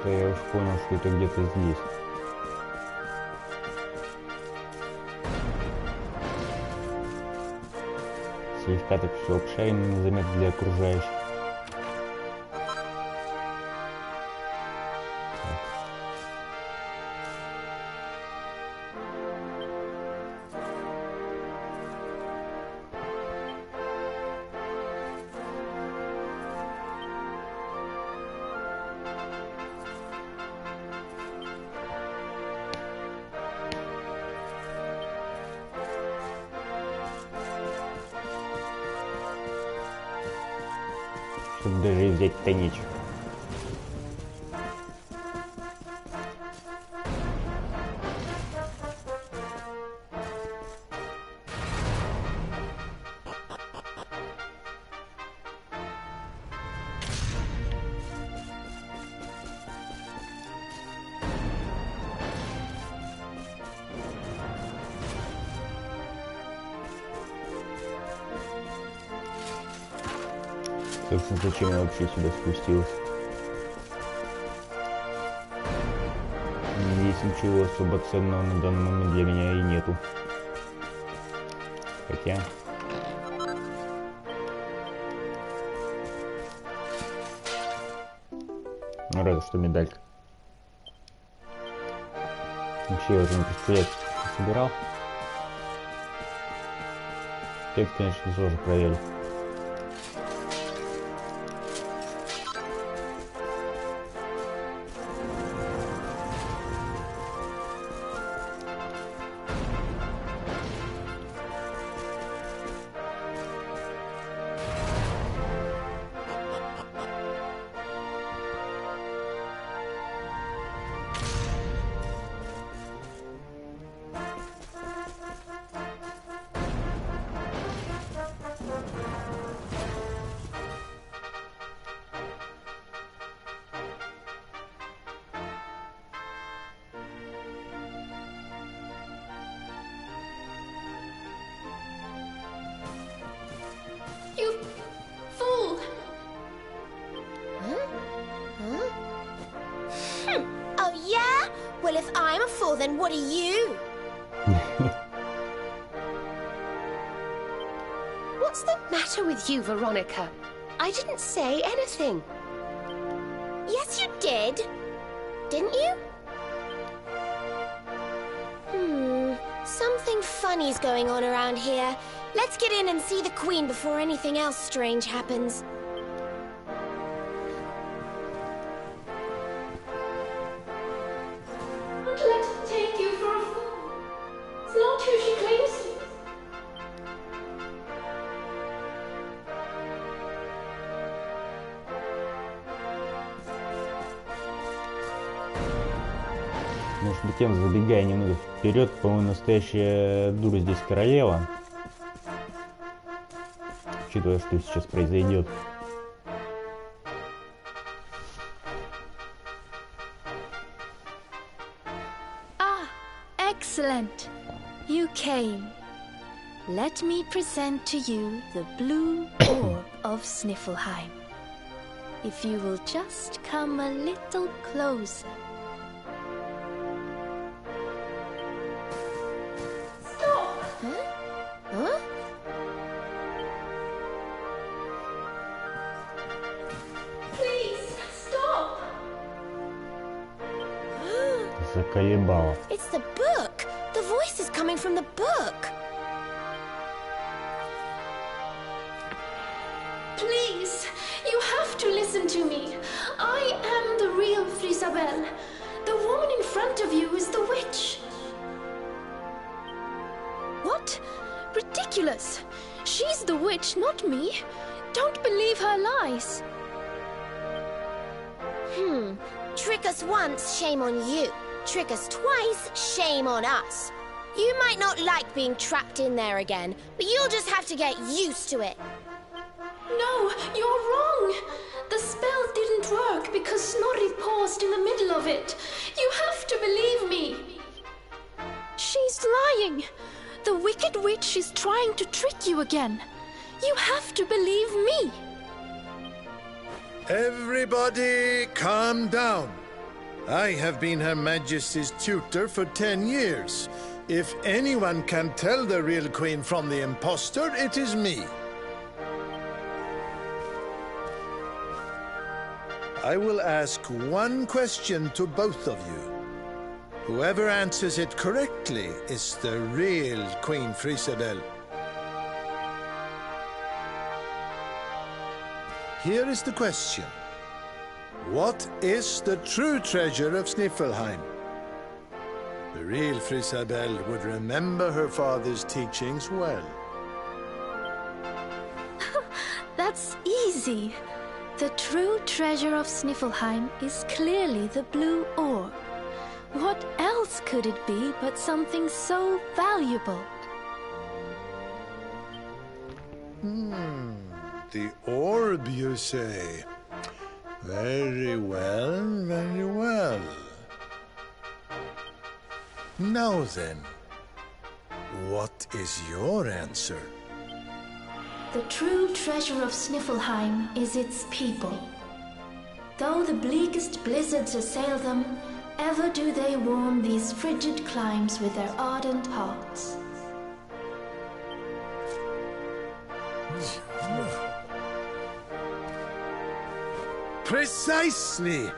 То я уж понял, что это где-то здесь. Слегка так все обшарено, незаметно для окружающих. Тут даже и взять-то нечего. Собственно, зачем я вообще сюда спустился? Здесь ничего особо ценного на данный момент для меня и нету. Хотя... Ну, разве что медалька. Вообще, я уже не пострелять собирал. Это, конечно, тоже проверил. You fool! Oh, yeah? Well, if I'm a fool, then what are you? What's the matter with you, Veronica? I didn't say anything. Yes, you did. didn't you? Something funny's going on around here. Let's get in and see the Queen before anything else strange happens. Don't let her take you for a fool. It's not who she claims to be. Между тем, забегая немного вперед, по-моему, настоящая дура здесь королева. Учитывая, что сейчас произойдет. Ah, excellent. You came. Let me present to you the blue orb of Sniffelheim. If you will just come a little closer. Заколебало. It's the book. The voice is coming from the book. Please, you have to listen to me. I am the real Frisabel. The woman in front of you is the witch. What? Ridiculous. She's the witch, not me. Don't believe her lies. Trick us once, shame on you. Trick us twice, shame on us. You might not like being trapped in there again, but you'll just have to get used to it. No, you're wrong. The spell didn't work because Snorri paused in the middle of it. You have to believe me. She's lying. The wicked witch is trying to trick you again. You have to believe me. Everybody, calm down. I have been Her Majesty's tutor for 10 years. If anyone can tell the real Queen from the impostor, it is me. I will ask one question to both of you. Whoever answers it correctly is the real Queen Frisabel. Here is the question. What is the true treasure of Sniffelheim? The real Frisabel would remember her father's teachings well. That's easy. The true treasure of Sniffelheim is clearly the blue orb. What else could it be but something so valuable? The orb, you say? Very well, very well. Now then, what is your answer? The true treasure of Sniffelheim is its people. Though the bleakest blizzards assail them, ever do they warm these frigid climes with their ardent hearts. Precisely!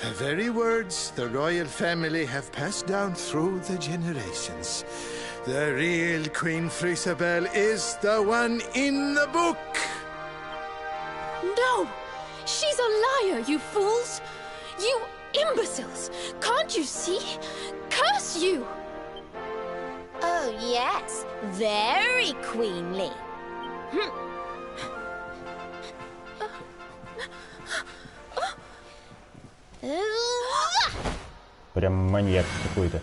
The very words the royal family have passed down through the generations. The real Queen Frisabel is the one in the book! No! She's a liar, you fools! You imbeciles! Can't you see? Curse you! Oh, yes. Very queenly. Прям маньяк какой-то.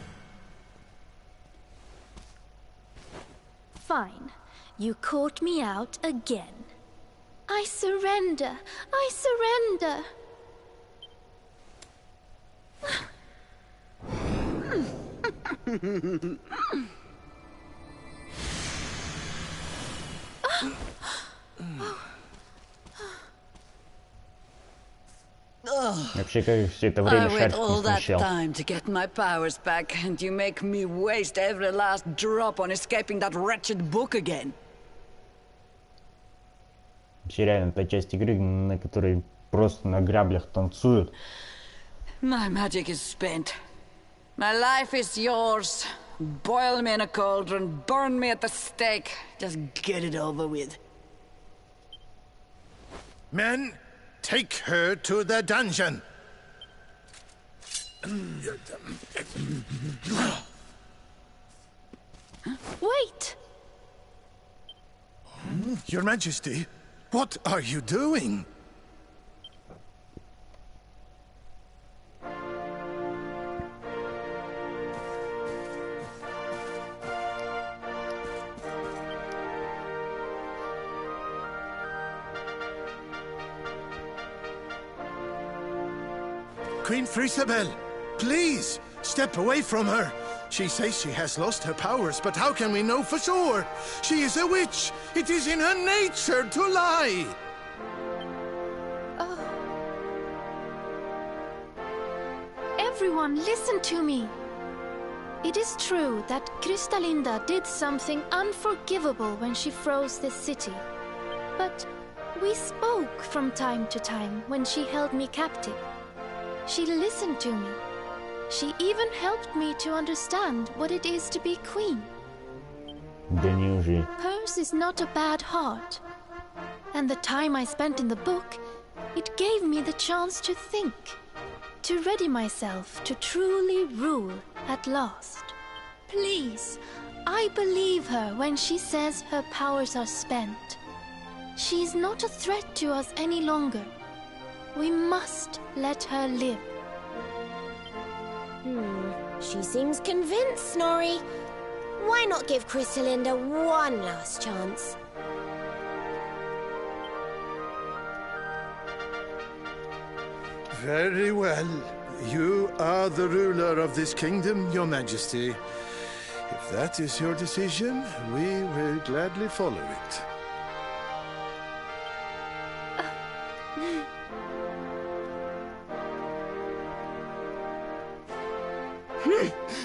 Fine. You caught me out again. I surrender. I surrender. Вообще, как все это время I wait шарик all не that смущал. time to get my powers back, and you make me waste every last drop on escaping that wretched book again. Вообще реально та часть игры, на которой просто на граблях танцуют. My magic is spent. My life is yours. Boil me in a cauldron, burn me at the stake. Just get it over with. Men, take her to the dungeon. Wait! Your Majesty, what are you doing? Queen Frisabel, please, step away from her. She says she has lost her powers, but how can we know for sure? She is a witch. It is in her nature to lie. Everyone, listen to me. It is true that Krystalinda did something unforgivable when she froze this city. But we spoke from time to time when she held me captive. She listened to me. She even helped me to understand what it is to be queen. Hers is not a bad heart. And the time I spent in the book, it gave me the chance to think, to ready myself to truly rule at last. Please, I believe her when she says her powers are spent. She is not a threat to us any longer. We must let her live. She seems convinced, Snorri. Why not give Krystalinda one last chance? Very well. You are the ruler of this kingdom, Your Majesty. If that is your decision, we will gladly follow it.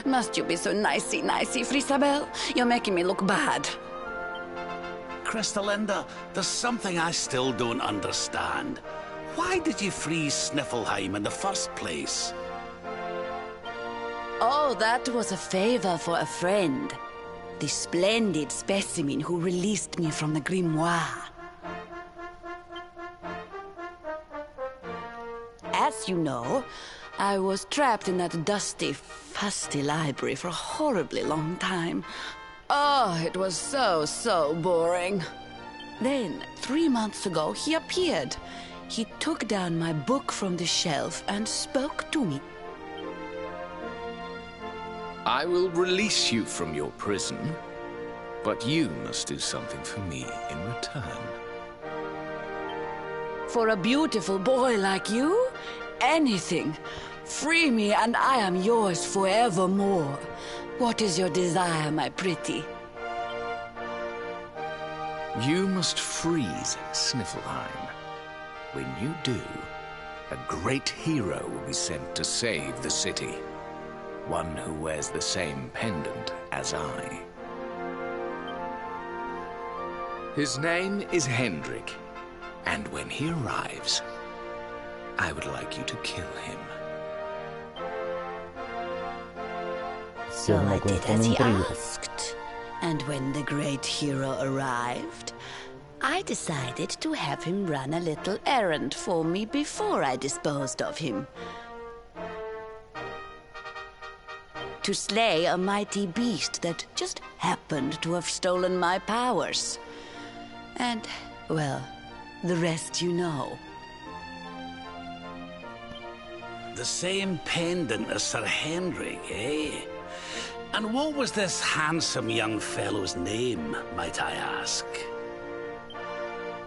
Must you be so nicey, Frisabel? You're making me look bad. Krystalinda, there's something I still don't understand. Why did you freeze Sniffelheim in the first place? Oh, that was a favor for a friend. The splendid specimen who released me from the grimoire. As you know, I was trapped in that dusty, fusty library for a horribly long time. Oh, it was so boring. Then, 3 months ago, he appeared. He took down my book from the shelf and spoke to me. I will release you from your prison, but you must do something for me in return. For a beautiful boy like you, anything. Free me and I am yours forevermore. What is your desire, my pretty? You must freeze Sniffelheim. When you do, a great hero will be sent to save the city. One who wears the same pendant as I. His name is Hendrik, and when he arrives, I would like you to kill him. So I did as he asked. And when the great hero arrived, I decided to have him run a little errand for me before I disposed of him. To slay a mighty beast that just happened to have stolen my powers. And, well, the rest you know. The same pendant as Sir Hendrik, eh? And what was this handsome young fellow's name, might I ask?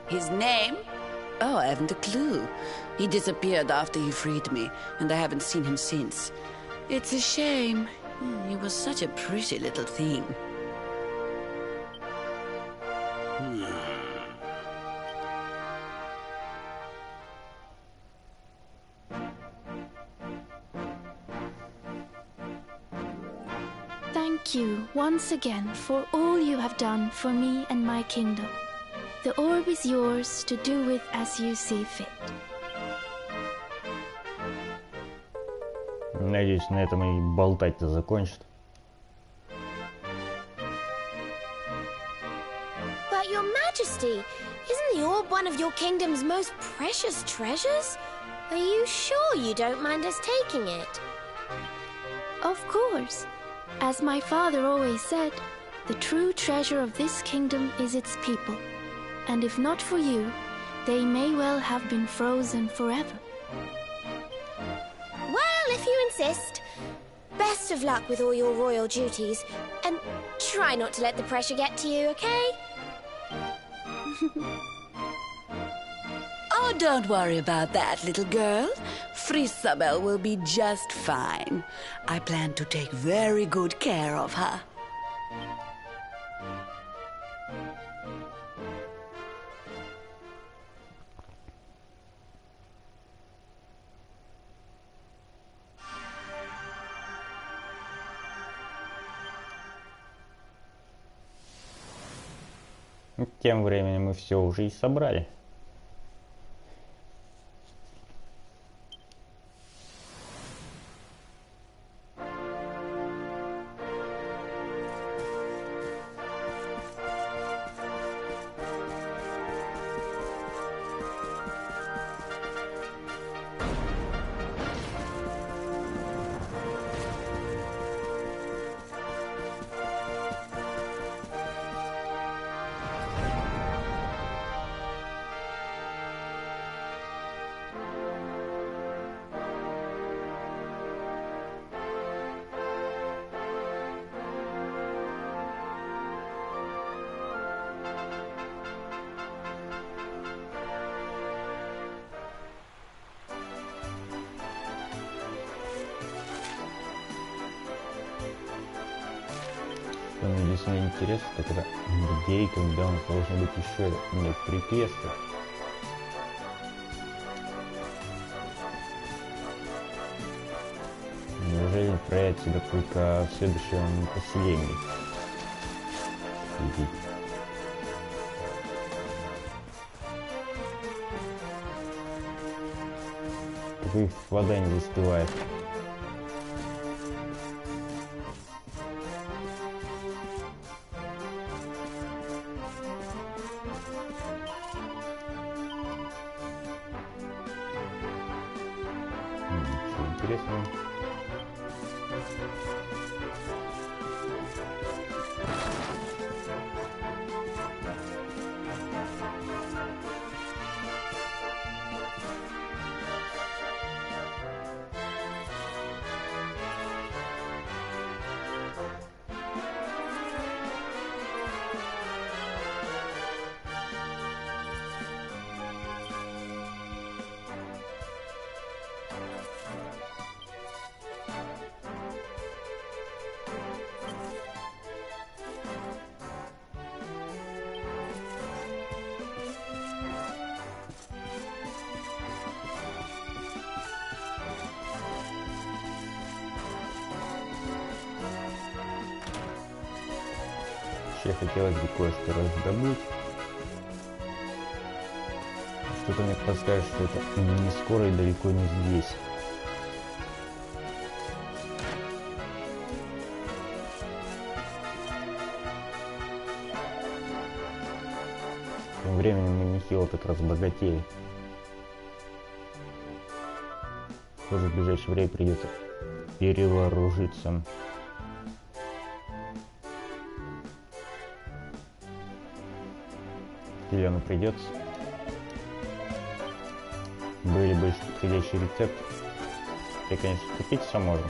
His name? Oh, I haven't a clue. He disappeared after he freed me, and I haven't seen him since. It's a shame. He was such a pretty little thing. Thank you once again for all you have done for me and my kingdom. The orb is yours to do with as you see fit. Надеюсь, на этом и болтать-то закончат. But Your Majesty, isn't the orb one of your kingdom's most precious treasures? Are you sure you don't mind us taking it? Of course. As my father always said, the true treasure of this kingdom is its people. And if not for you, they may well have been frozen forever. Well, if you insist. Best of luck with all your royal duties. And try not to let the pressure get to you, okay? Oh, don't worry about that, little girl. Frisabel will be just fine. I plan to take very good care of her. Тем временем мы все уже и собрали. Что мне действительно интересно, это где и когда у нас должны быть еще некоторые квесты. Неужели не проявит себя только в следующем поселении? Их вода не застывает. Ничего интересного. Я хотелось бы кое-что раздобыть. Что-то мне подскажет, что это не скоро и далеко не здесь. Тем временем мы нехило так разбогатели. Тоже в ближайшее время придется перевооружиться. Зеленый придется. Были больше подходящие рецепты. Я, конечно, купить все можно.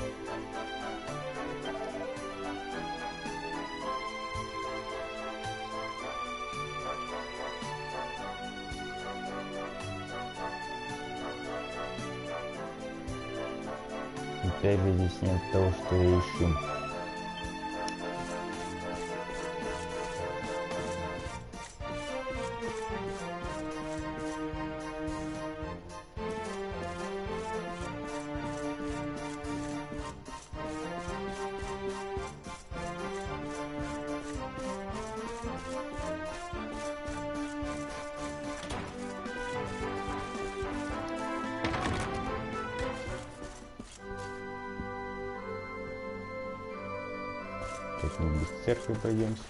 Опять же здесь нет того, что я ищу. как-нибудь без церкви пройдемся.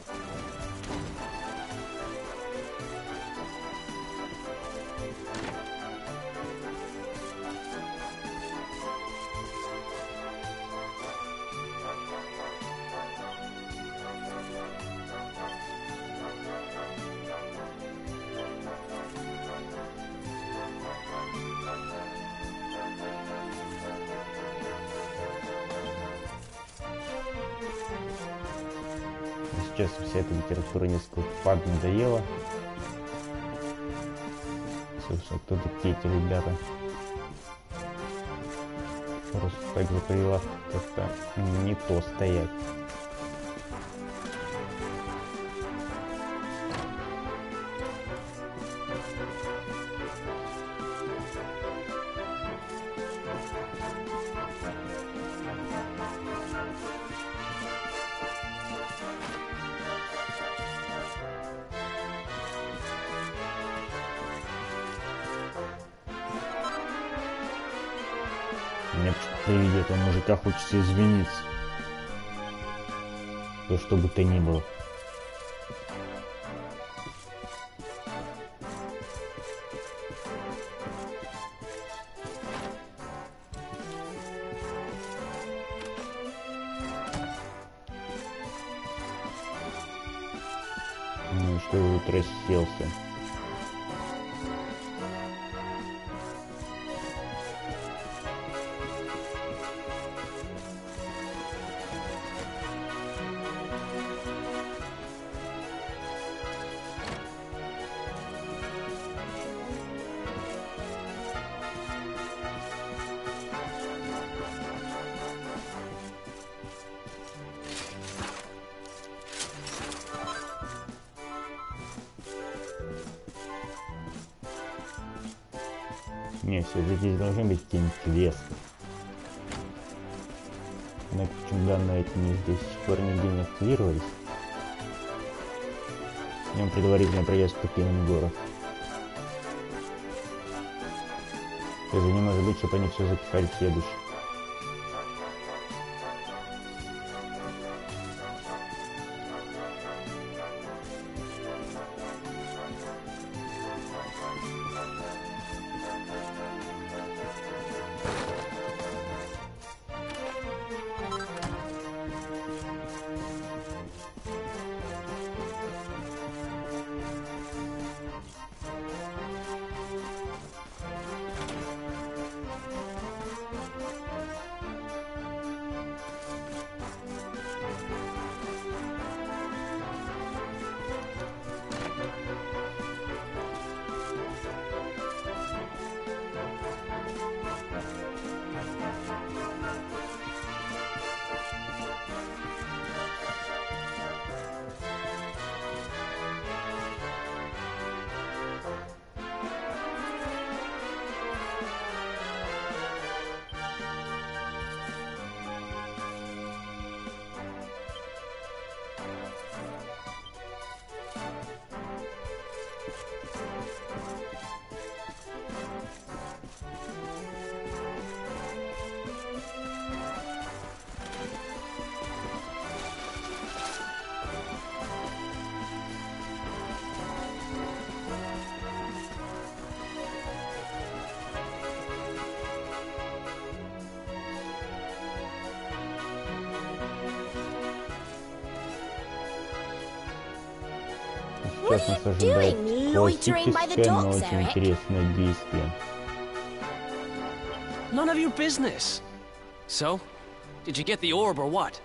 Сейчас вся эта литература несколько поднадоела. Собственно, кто такие эти ребята? Просто так за прилавком как-то не то стоять. Мне при виде этого мужика хочется извиниться. То что бы то ни было. Ну что я тут расселся? Не, все-таки здесь должны быть какие-нибудь квесты. Но почему данные эти здесь до сих пор нигде не активировались? В нем предварительно проезд по пыльным горам. Это не может быть, чтобы они все записали в следующий. Сейчас нас ожидает классическое, но очень интересное действие. None of your business. So, did you get the orb or what?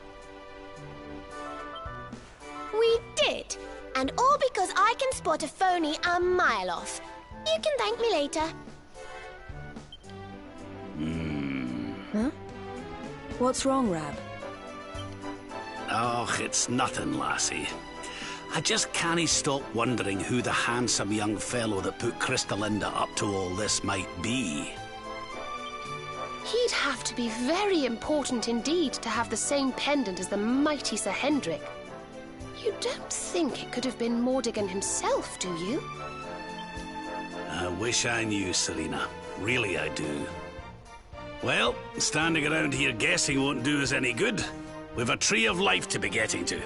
We did. And all because I can spot a phony a mile off. You can thank me later. Huh? What's wrong, Rab? Oh, it's nothing, lassie. I just can't stop wondering who the handsome young fellow that put Crystalinda up to all this might be. He'd have to be very important indeed to have the same pendant as the mighty Sir Hendrik. You don't think it could have been Mordigan himself, do you? I wish I knew, Serena. Really, I do. Well, standing around here guessing won't do us any good. We've a tree of life to be getting to.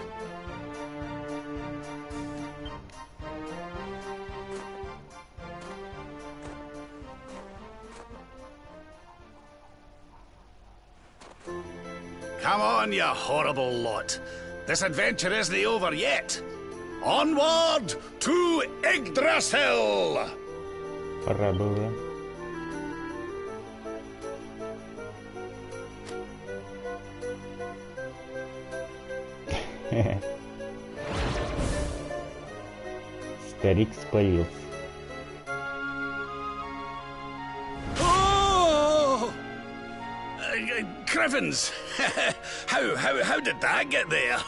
Come on, you horrible lot. This adventure isn't over yet. Onward to Yggdrasil! Пора было. Старик спалился. Crivens! how did that get there?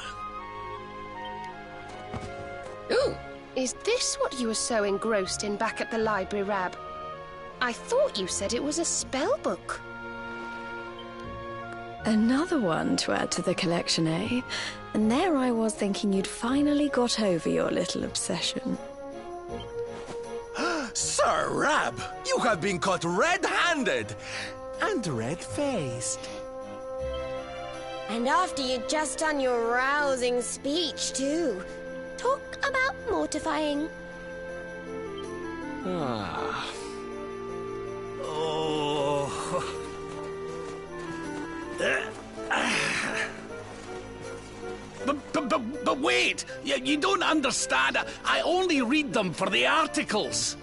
Ooh, is this what you were so engrossed in back at the library, Rab? I thought you said it was a spell book. Another one to add to the collection, eh? And there I was thinking you'd finally got over your little obsession. Sir Rab, you have been caught red-handed and red-faced. And after you'd just done your rousing speech, too. Talk about mortifying. Ah. Oh. But wait! You don't understand. I only read them for the articles.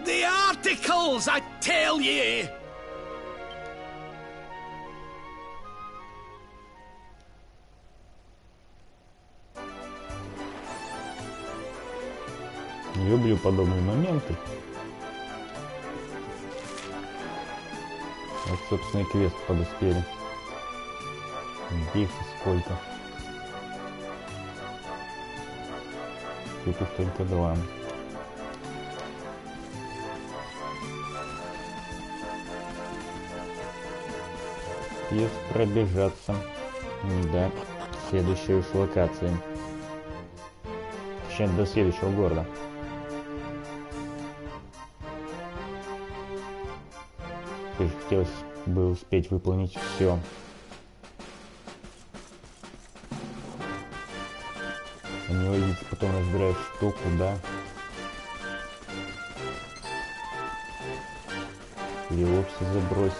The articles, I tell ye! Люблю подобные моменты. Вот, собственно, и квест подуспели. Где их сколько? Тут их только 2. Квест пробежаться. Да, следующая уж локация. Точнее, до следующего города. Тоже хотелось бы успеть выполнить все. А не возиться потом разбирать что, куда. Или вовсе забросить.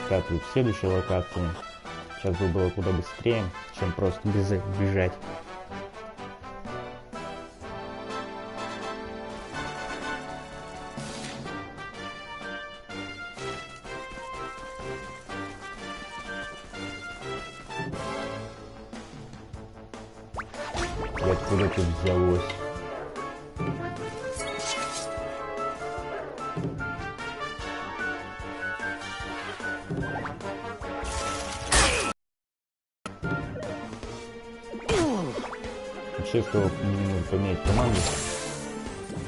Скатываю в следующую локацию. Сейчас бы было куда быстрее, чем просто бежать. И откуда тут взялось? Честно, поменять команду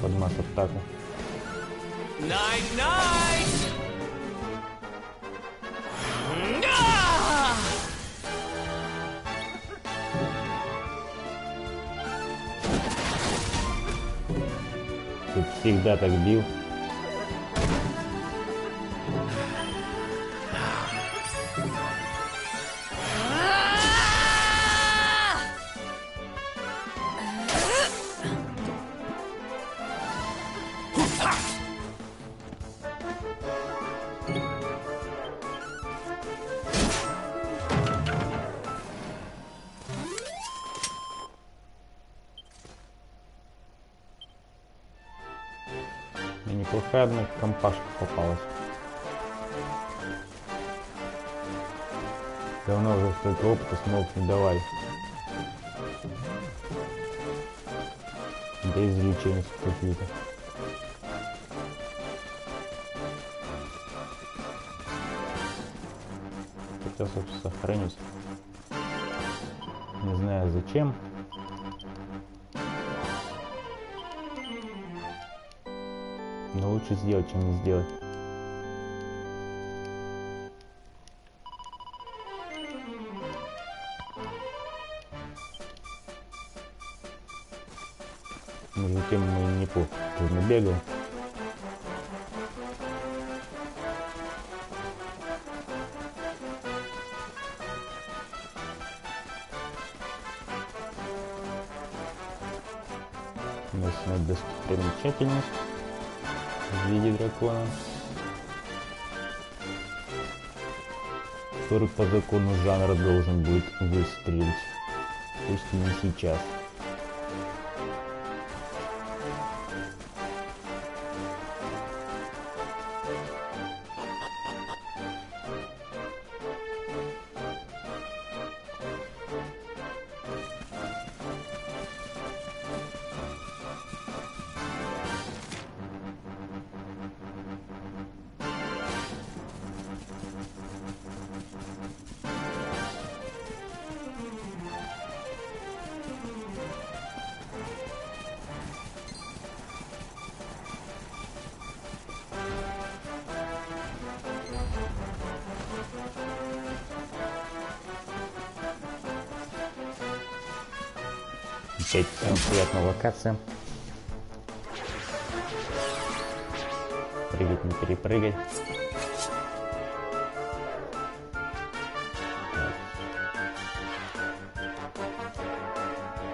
под масс-атаку. Тут всегда так бил. Неплохая одна компашка попалась. Давно уже столько опыта смог не давай. Да извлечения какие-то. Сейчас, собственно, сохранюсь. Не знаю зачем. Но лучше сделать, чем не сделать. Между тем мы неплохо бегаем. У нас достопримечательность в виде дракона, который по закону жанра должен будет выстрелить, пусть и не сейчас. Опять приятная локация. Прыгать, не перепрыгать.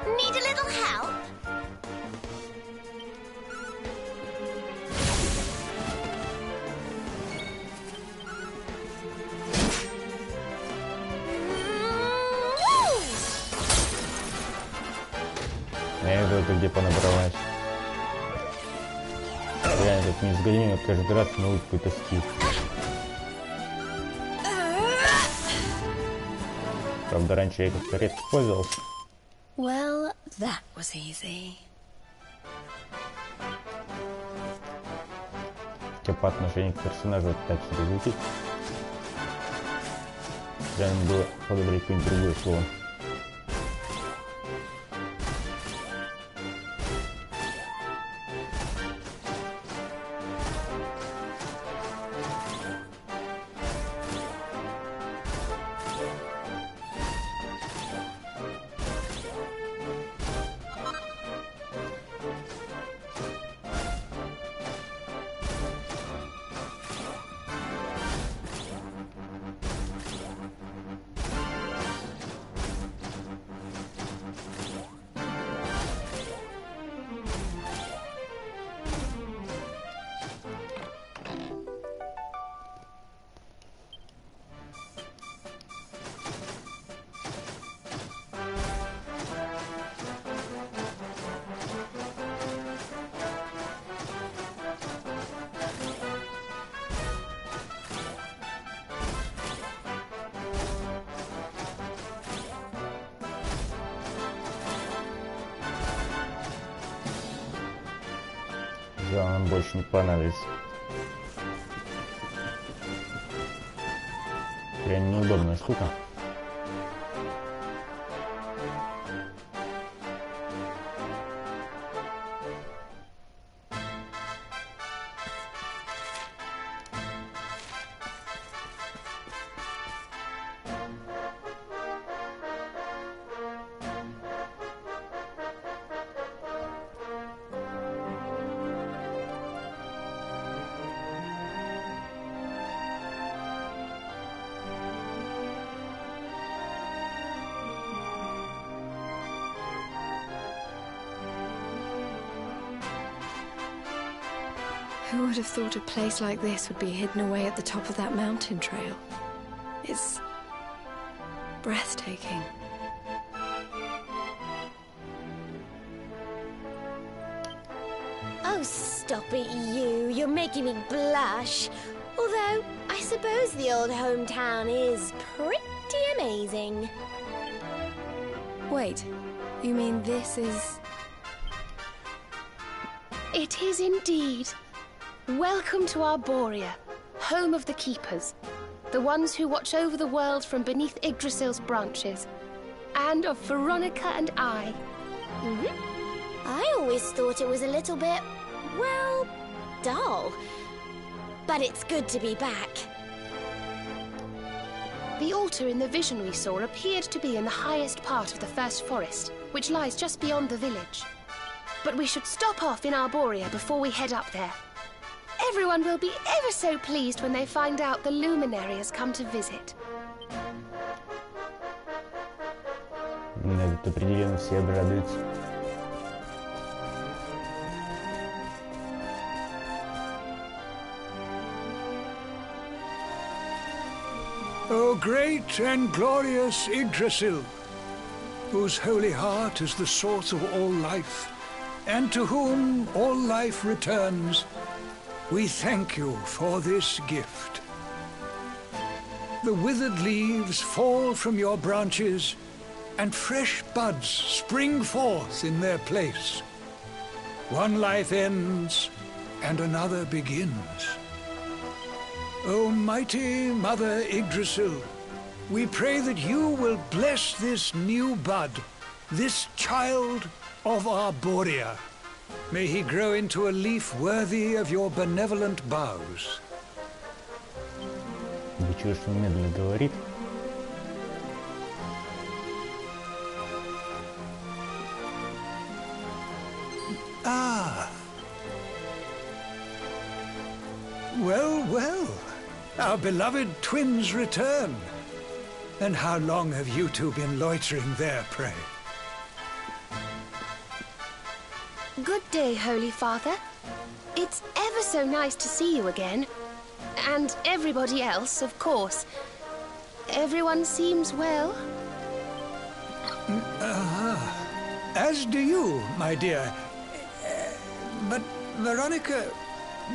Need a little help? Я иду, это где понабралась. Реально, тут не сгодим, каждый раз на какой-то скид. Правда, раньше я как-то редко пользовался. Well, that was easy. Хотя по отношению к персонажу это так себе звучит. Реально было подобрать какое-нибудь другое слово. Да, нам больше не понадобится. Прям неудобная штука. Who would have thought a place like this would be hidden away at the top of that mountain trail? It's breathtaking. Oh, stop it, you. You're making me blush. Although, I suppose the old hometown is pretty amazing. Wait, you mean this is... It is indeed. Welcome to Arborea, home of the Keepers, the ones who watch over the world from beneath Yggdrasil's branches, and of Veronica and I. I always thought it was a little bit, well, dull. But it's good to be back. The altar in the vision we saw appeared to be in the highest part of the First Forest, which lies just beyond the village. But we should stop off in Arborea before we head up there. Everyone will be ever so pleased when they find out the luminary has come to visit. Тут определенно все обрадуются. O great and glorious Yggdrasil, whose holy heart is the source of all life, and to whom all life returns, we thank you for this gift. The withered leaves fall from your branches, and fresh buds spring forth in their place. One life ends, and another begins. O mighty Mother Yggdrasil, we pray that you will bless this new bud, this child of Arborea. May he grow into a leaf worthy of your benevolent boughs. Вы чего, что он медленно говорит? Ah. Well, well. Our beloved twins return. And how long have you two been loitering there, pray? Good day, Holy Father. It's ever so nice to see you again. And everybody else, of course. Everyone seems well. As do you, my dear. But, Veronica,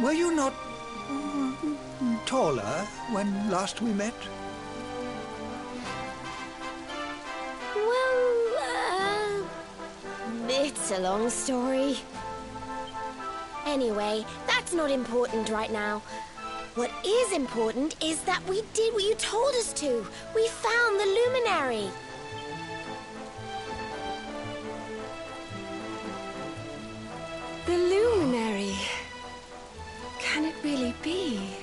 were you not taller when last we met? Well, it's a long story. Anyway, that's not important right now. What is important is that we did what you told us to. We found the luminary. The luminary. Can it really be?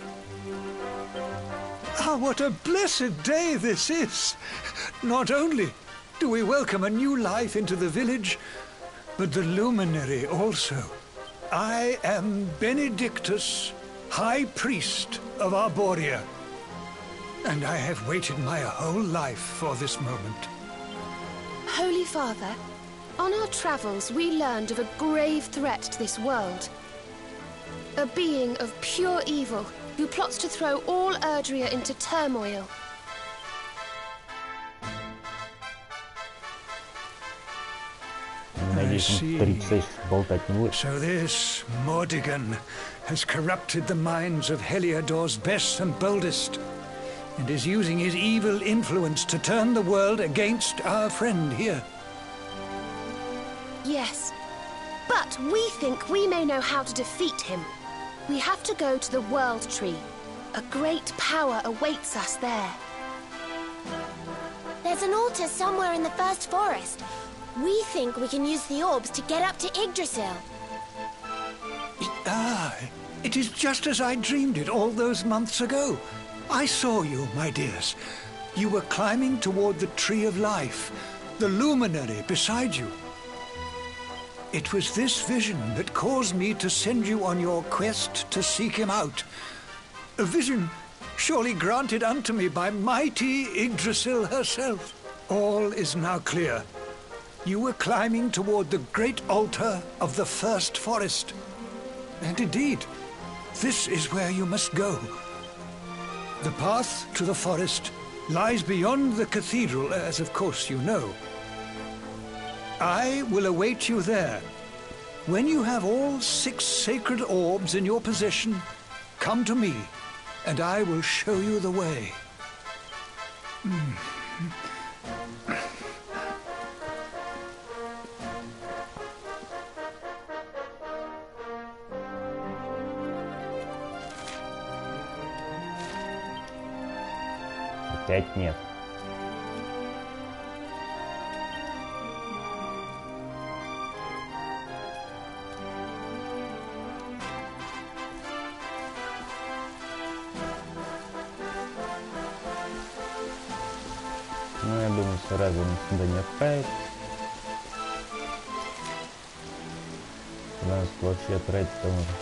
Ah, what a blessed day this is! Not only do we welcome a new life into the village, but the luminary also. I am Benedictus, High Priest of Arborea, and I have waited my whole life for this moment. Holy Father, on our travels we learned of a grave threat to this world. A being of pure evil who plots to throw all Erdrea into turmoil. I see. So this Mordigan has corrupted the minds of Heliodor's best and boldest, and is using his evil influence to turn the world against our friend here. Yes, but we think we may know how to defeat him. We have to go to the World Tree. A great power awaits us there. There's an altar somewhere in the First Forest. We think we can use the orbs to get up to Yggdrasil. Ah, it is just as I dreamed it all those months ago. I saw you, my dears. You were climbing toward the Tree of Life, the luminary beside you. It was this vision that caused me to send you on your quest to seek him out. A vision surely granted unto me by mighty Yggdrasil herself. All is now clear. You were climbing toward the great altar of the First Forest. And indeed, this is where you must go. The path to the forest lies beyond the cathedral, as of course you know. I will await you there. When you have all 6 sacred orbs in your possession, come to me, and I will show you the way. Опять нет. Ну, я думаю, сразу нас сюда не отправить. У нас вообще отправить-то можно.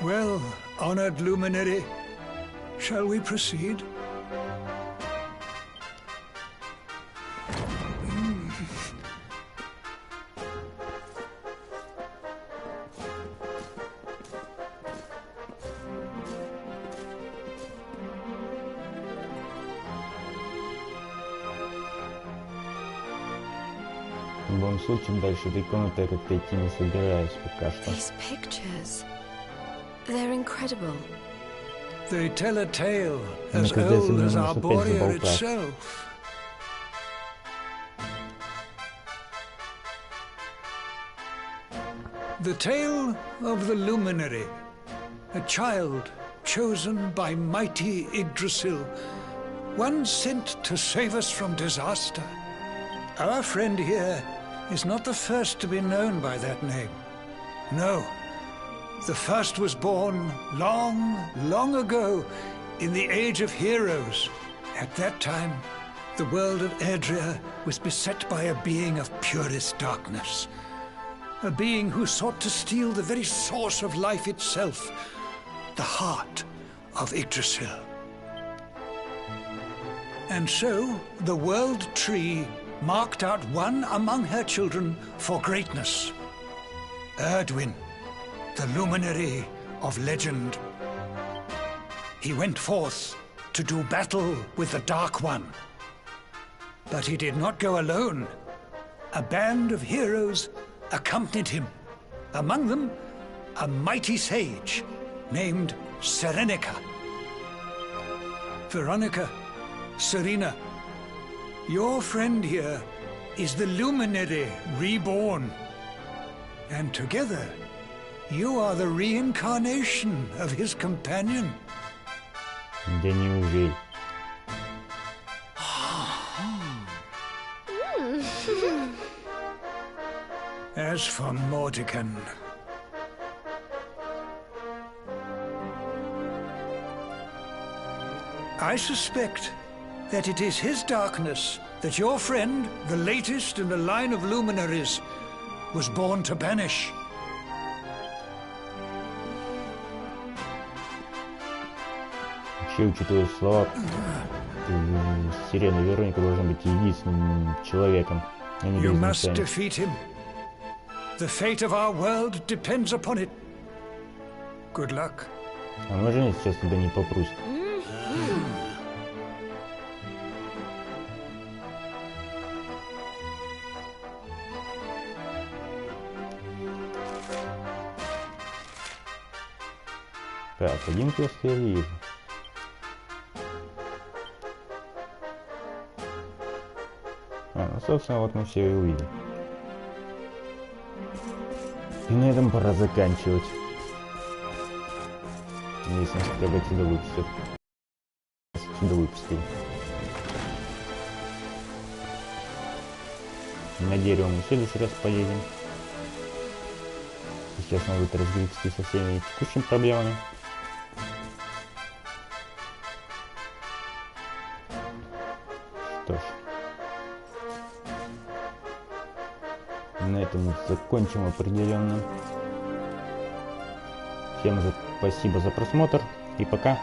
Well, honored luminary, shall we proceed? В любом случае, дальше этой комнаты я как-то идти не собираюсь пока что. These pictures, they're incredible. They tell a tale as old as Arborea itself. The tale of the luminary, a child chosen by mighty Yggdrasil, one sent to save us from disaster. Our friend here is not the first to be known by that name. No, the first was born long, long ago in the Age of Heroes. At that time, the world of Erdrea was beset by a being of purest darkness. A being who sought to steal the very source of life itself, the heart of Yggdrasil. And so, the World Tree marked out one among her children for greatness. Erdwin, the luminary of legend. He went forth to do battle with the Dark One. But he did not go alone. A band of heroes accompanied him. Among them, a mighty sage named Serenica. Veronica, Serena, your friend here is the luminary reborn. And together, you are the reincarnation of his companion. Да неужели? As for Mordigan, I suspect that it is his darkness that your friend, the latest in the line of luminaries, was born to banish. Вообще, учитывая слова, Сирена Вероника должен быть единственным человеком. You must defeat him. The fate of our world depends upon it. Good luck. А можно сейчас туда не попрust? Так, один квест я вижу. Ну, собственно, вот мы все и увидим. И на этом пора заканчивать. Если нас хотя бы отсюда выпустят. Отсюда выпустили. На дерево мы в следующий раз поедем. Сейчас надо будет разбиться со всеми текущими проблемами. Что ж. На этом закончим определенно. Всем спасибо за просмотр и пока.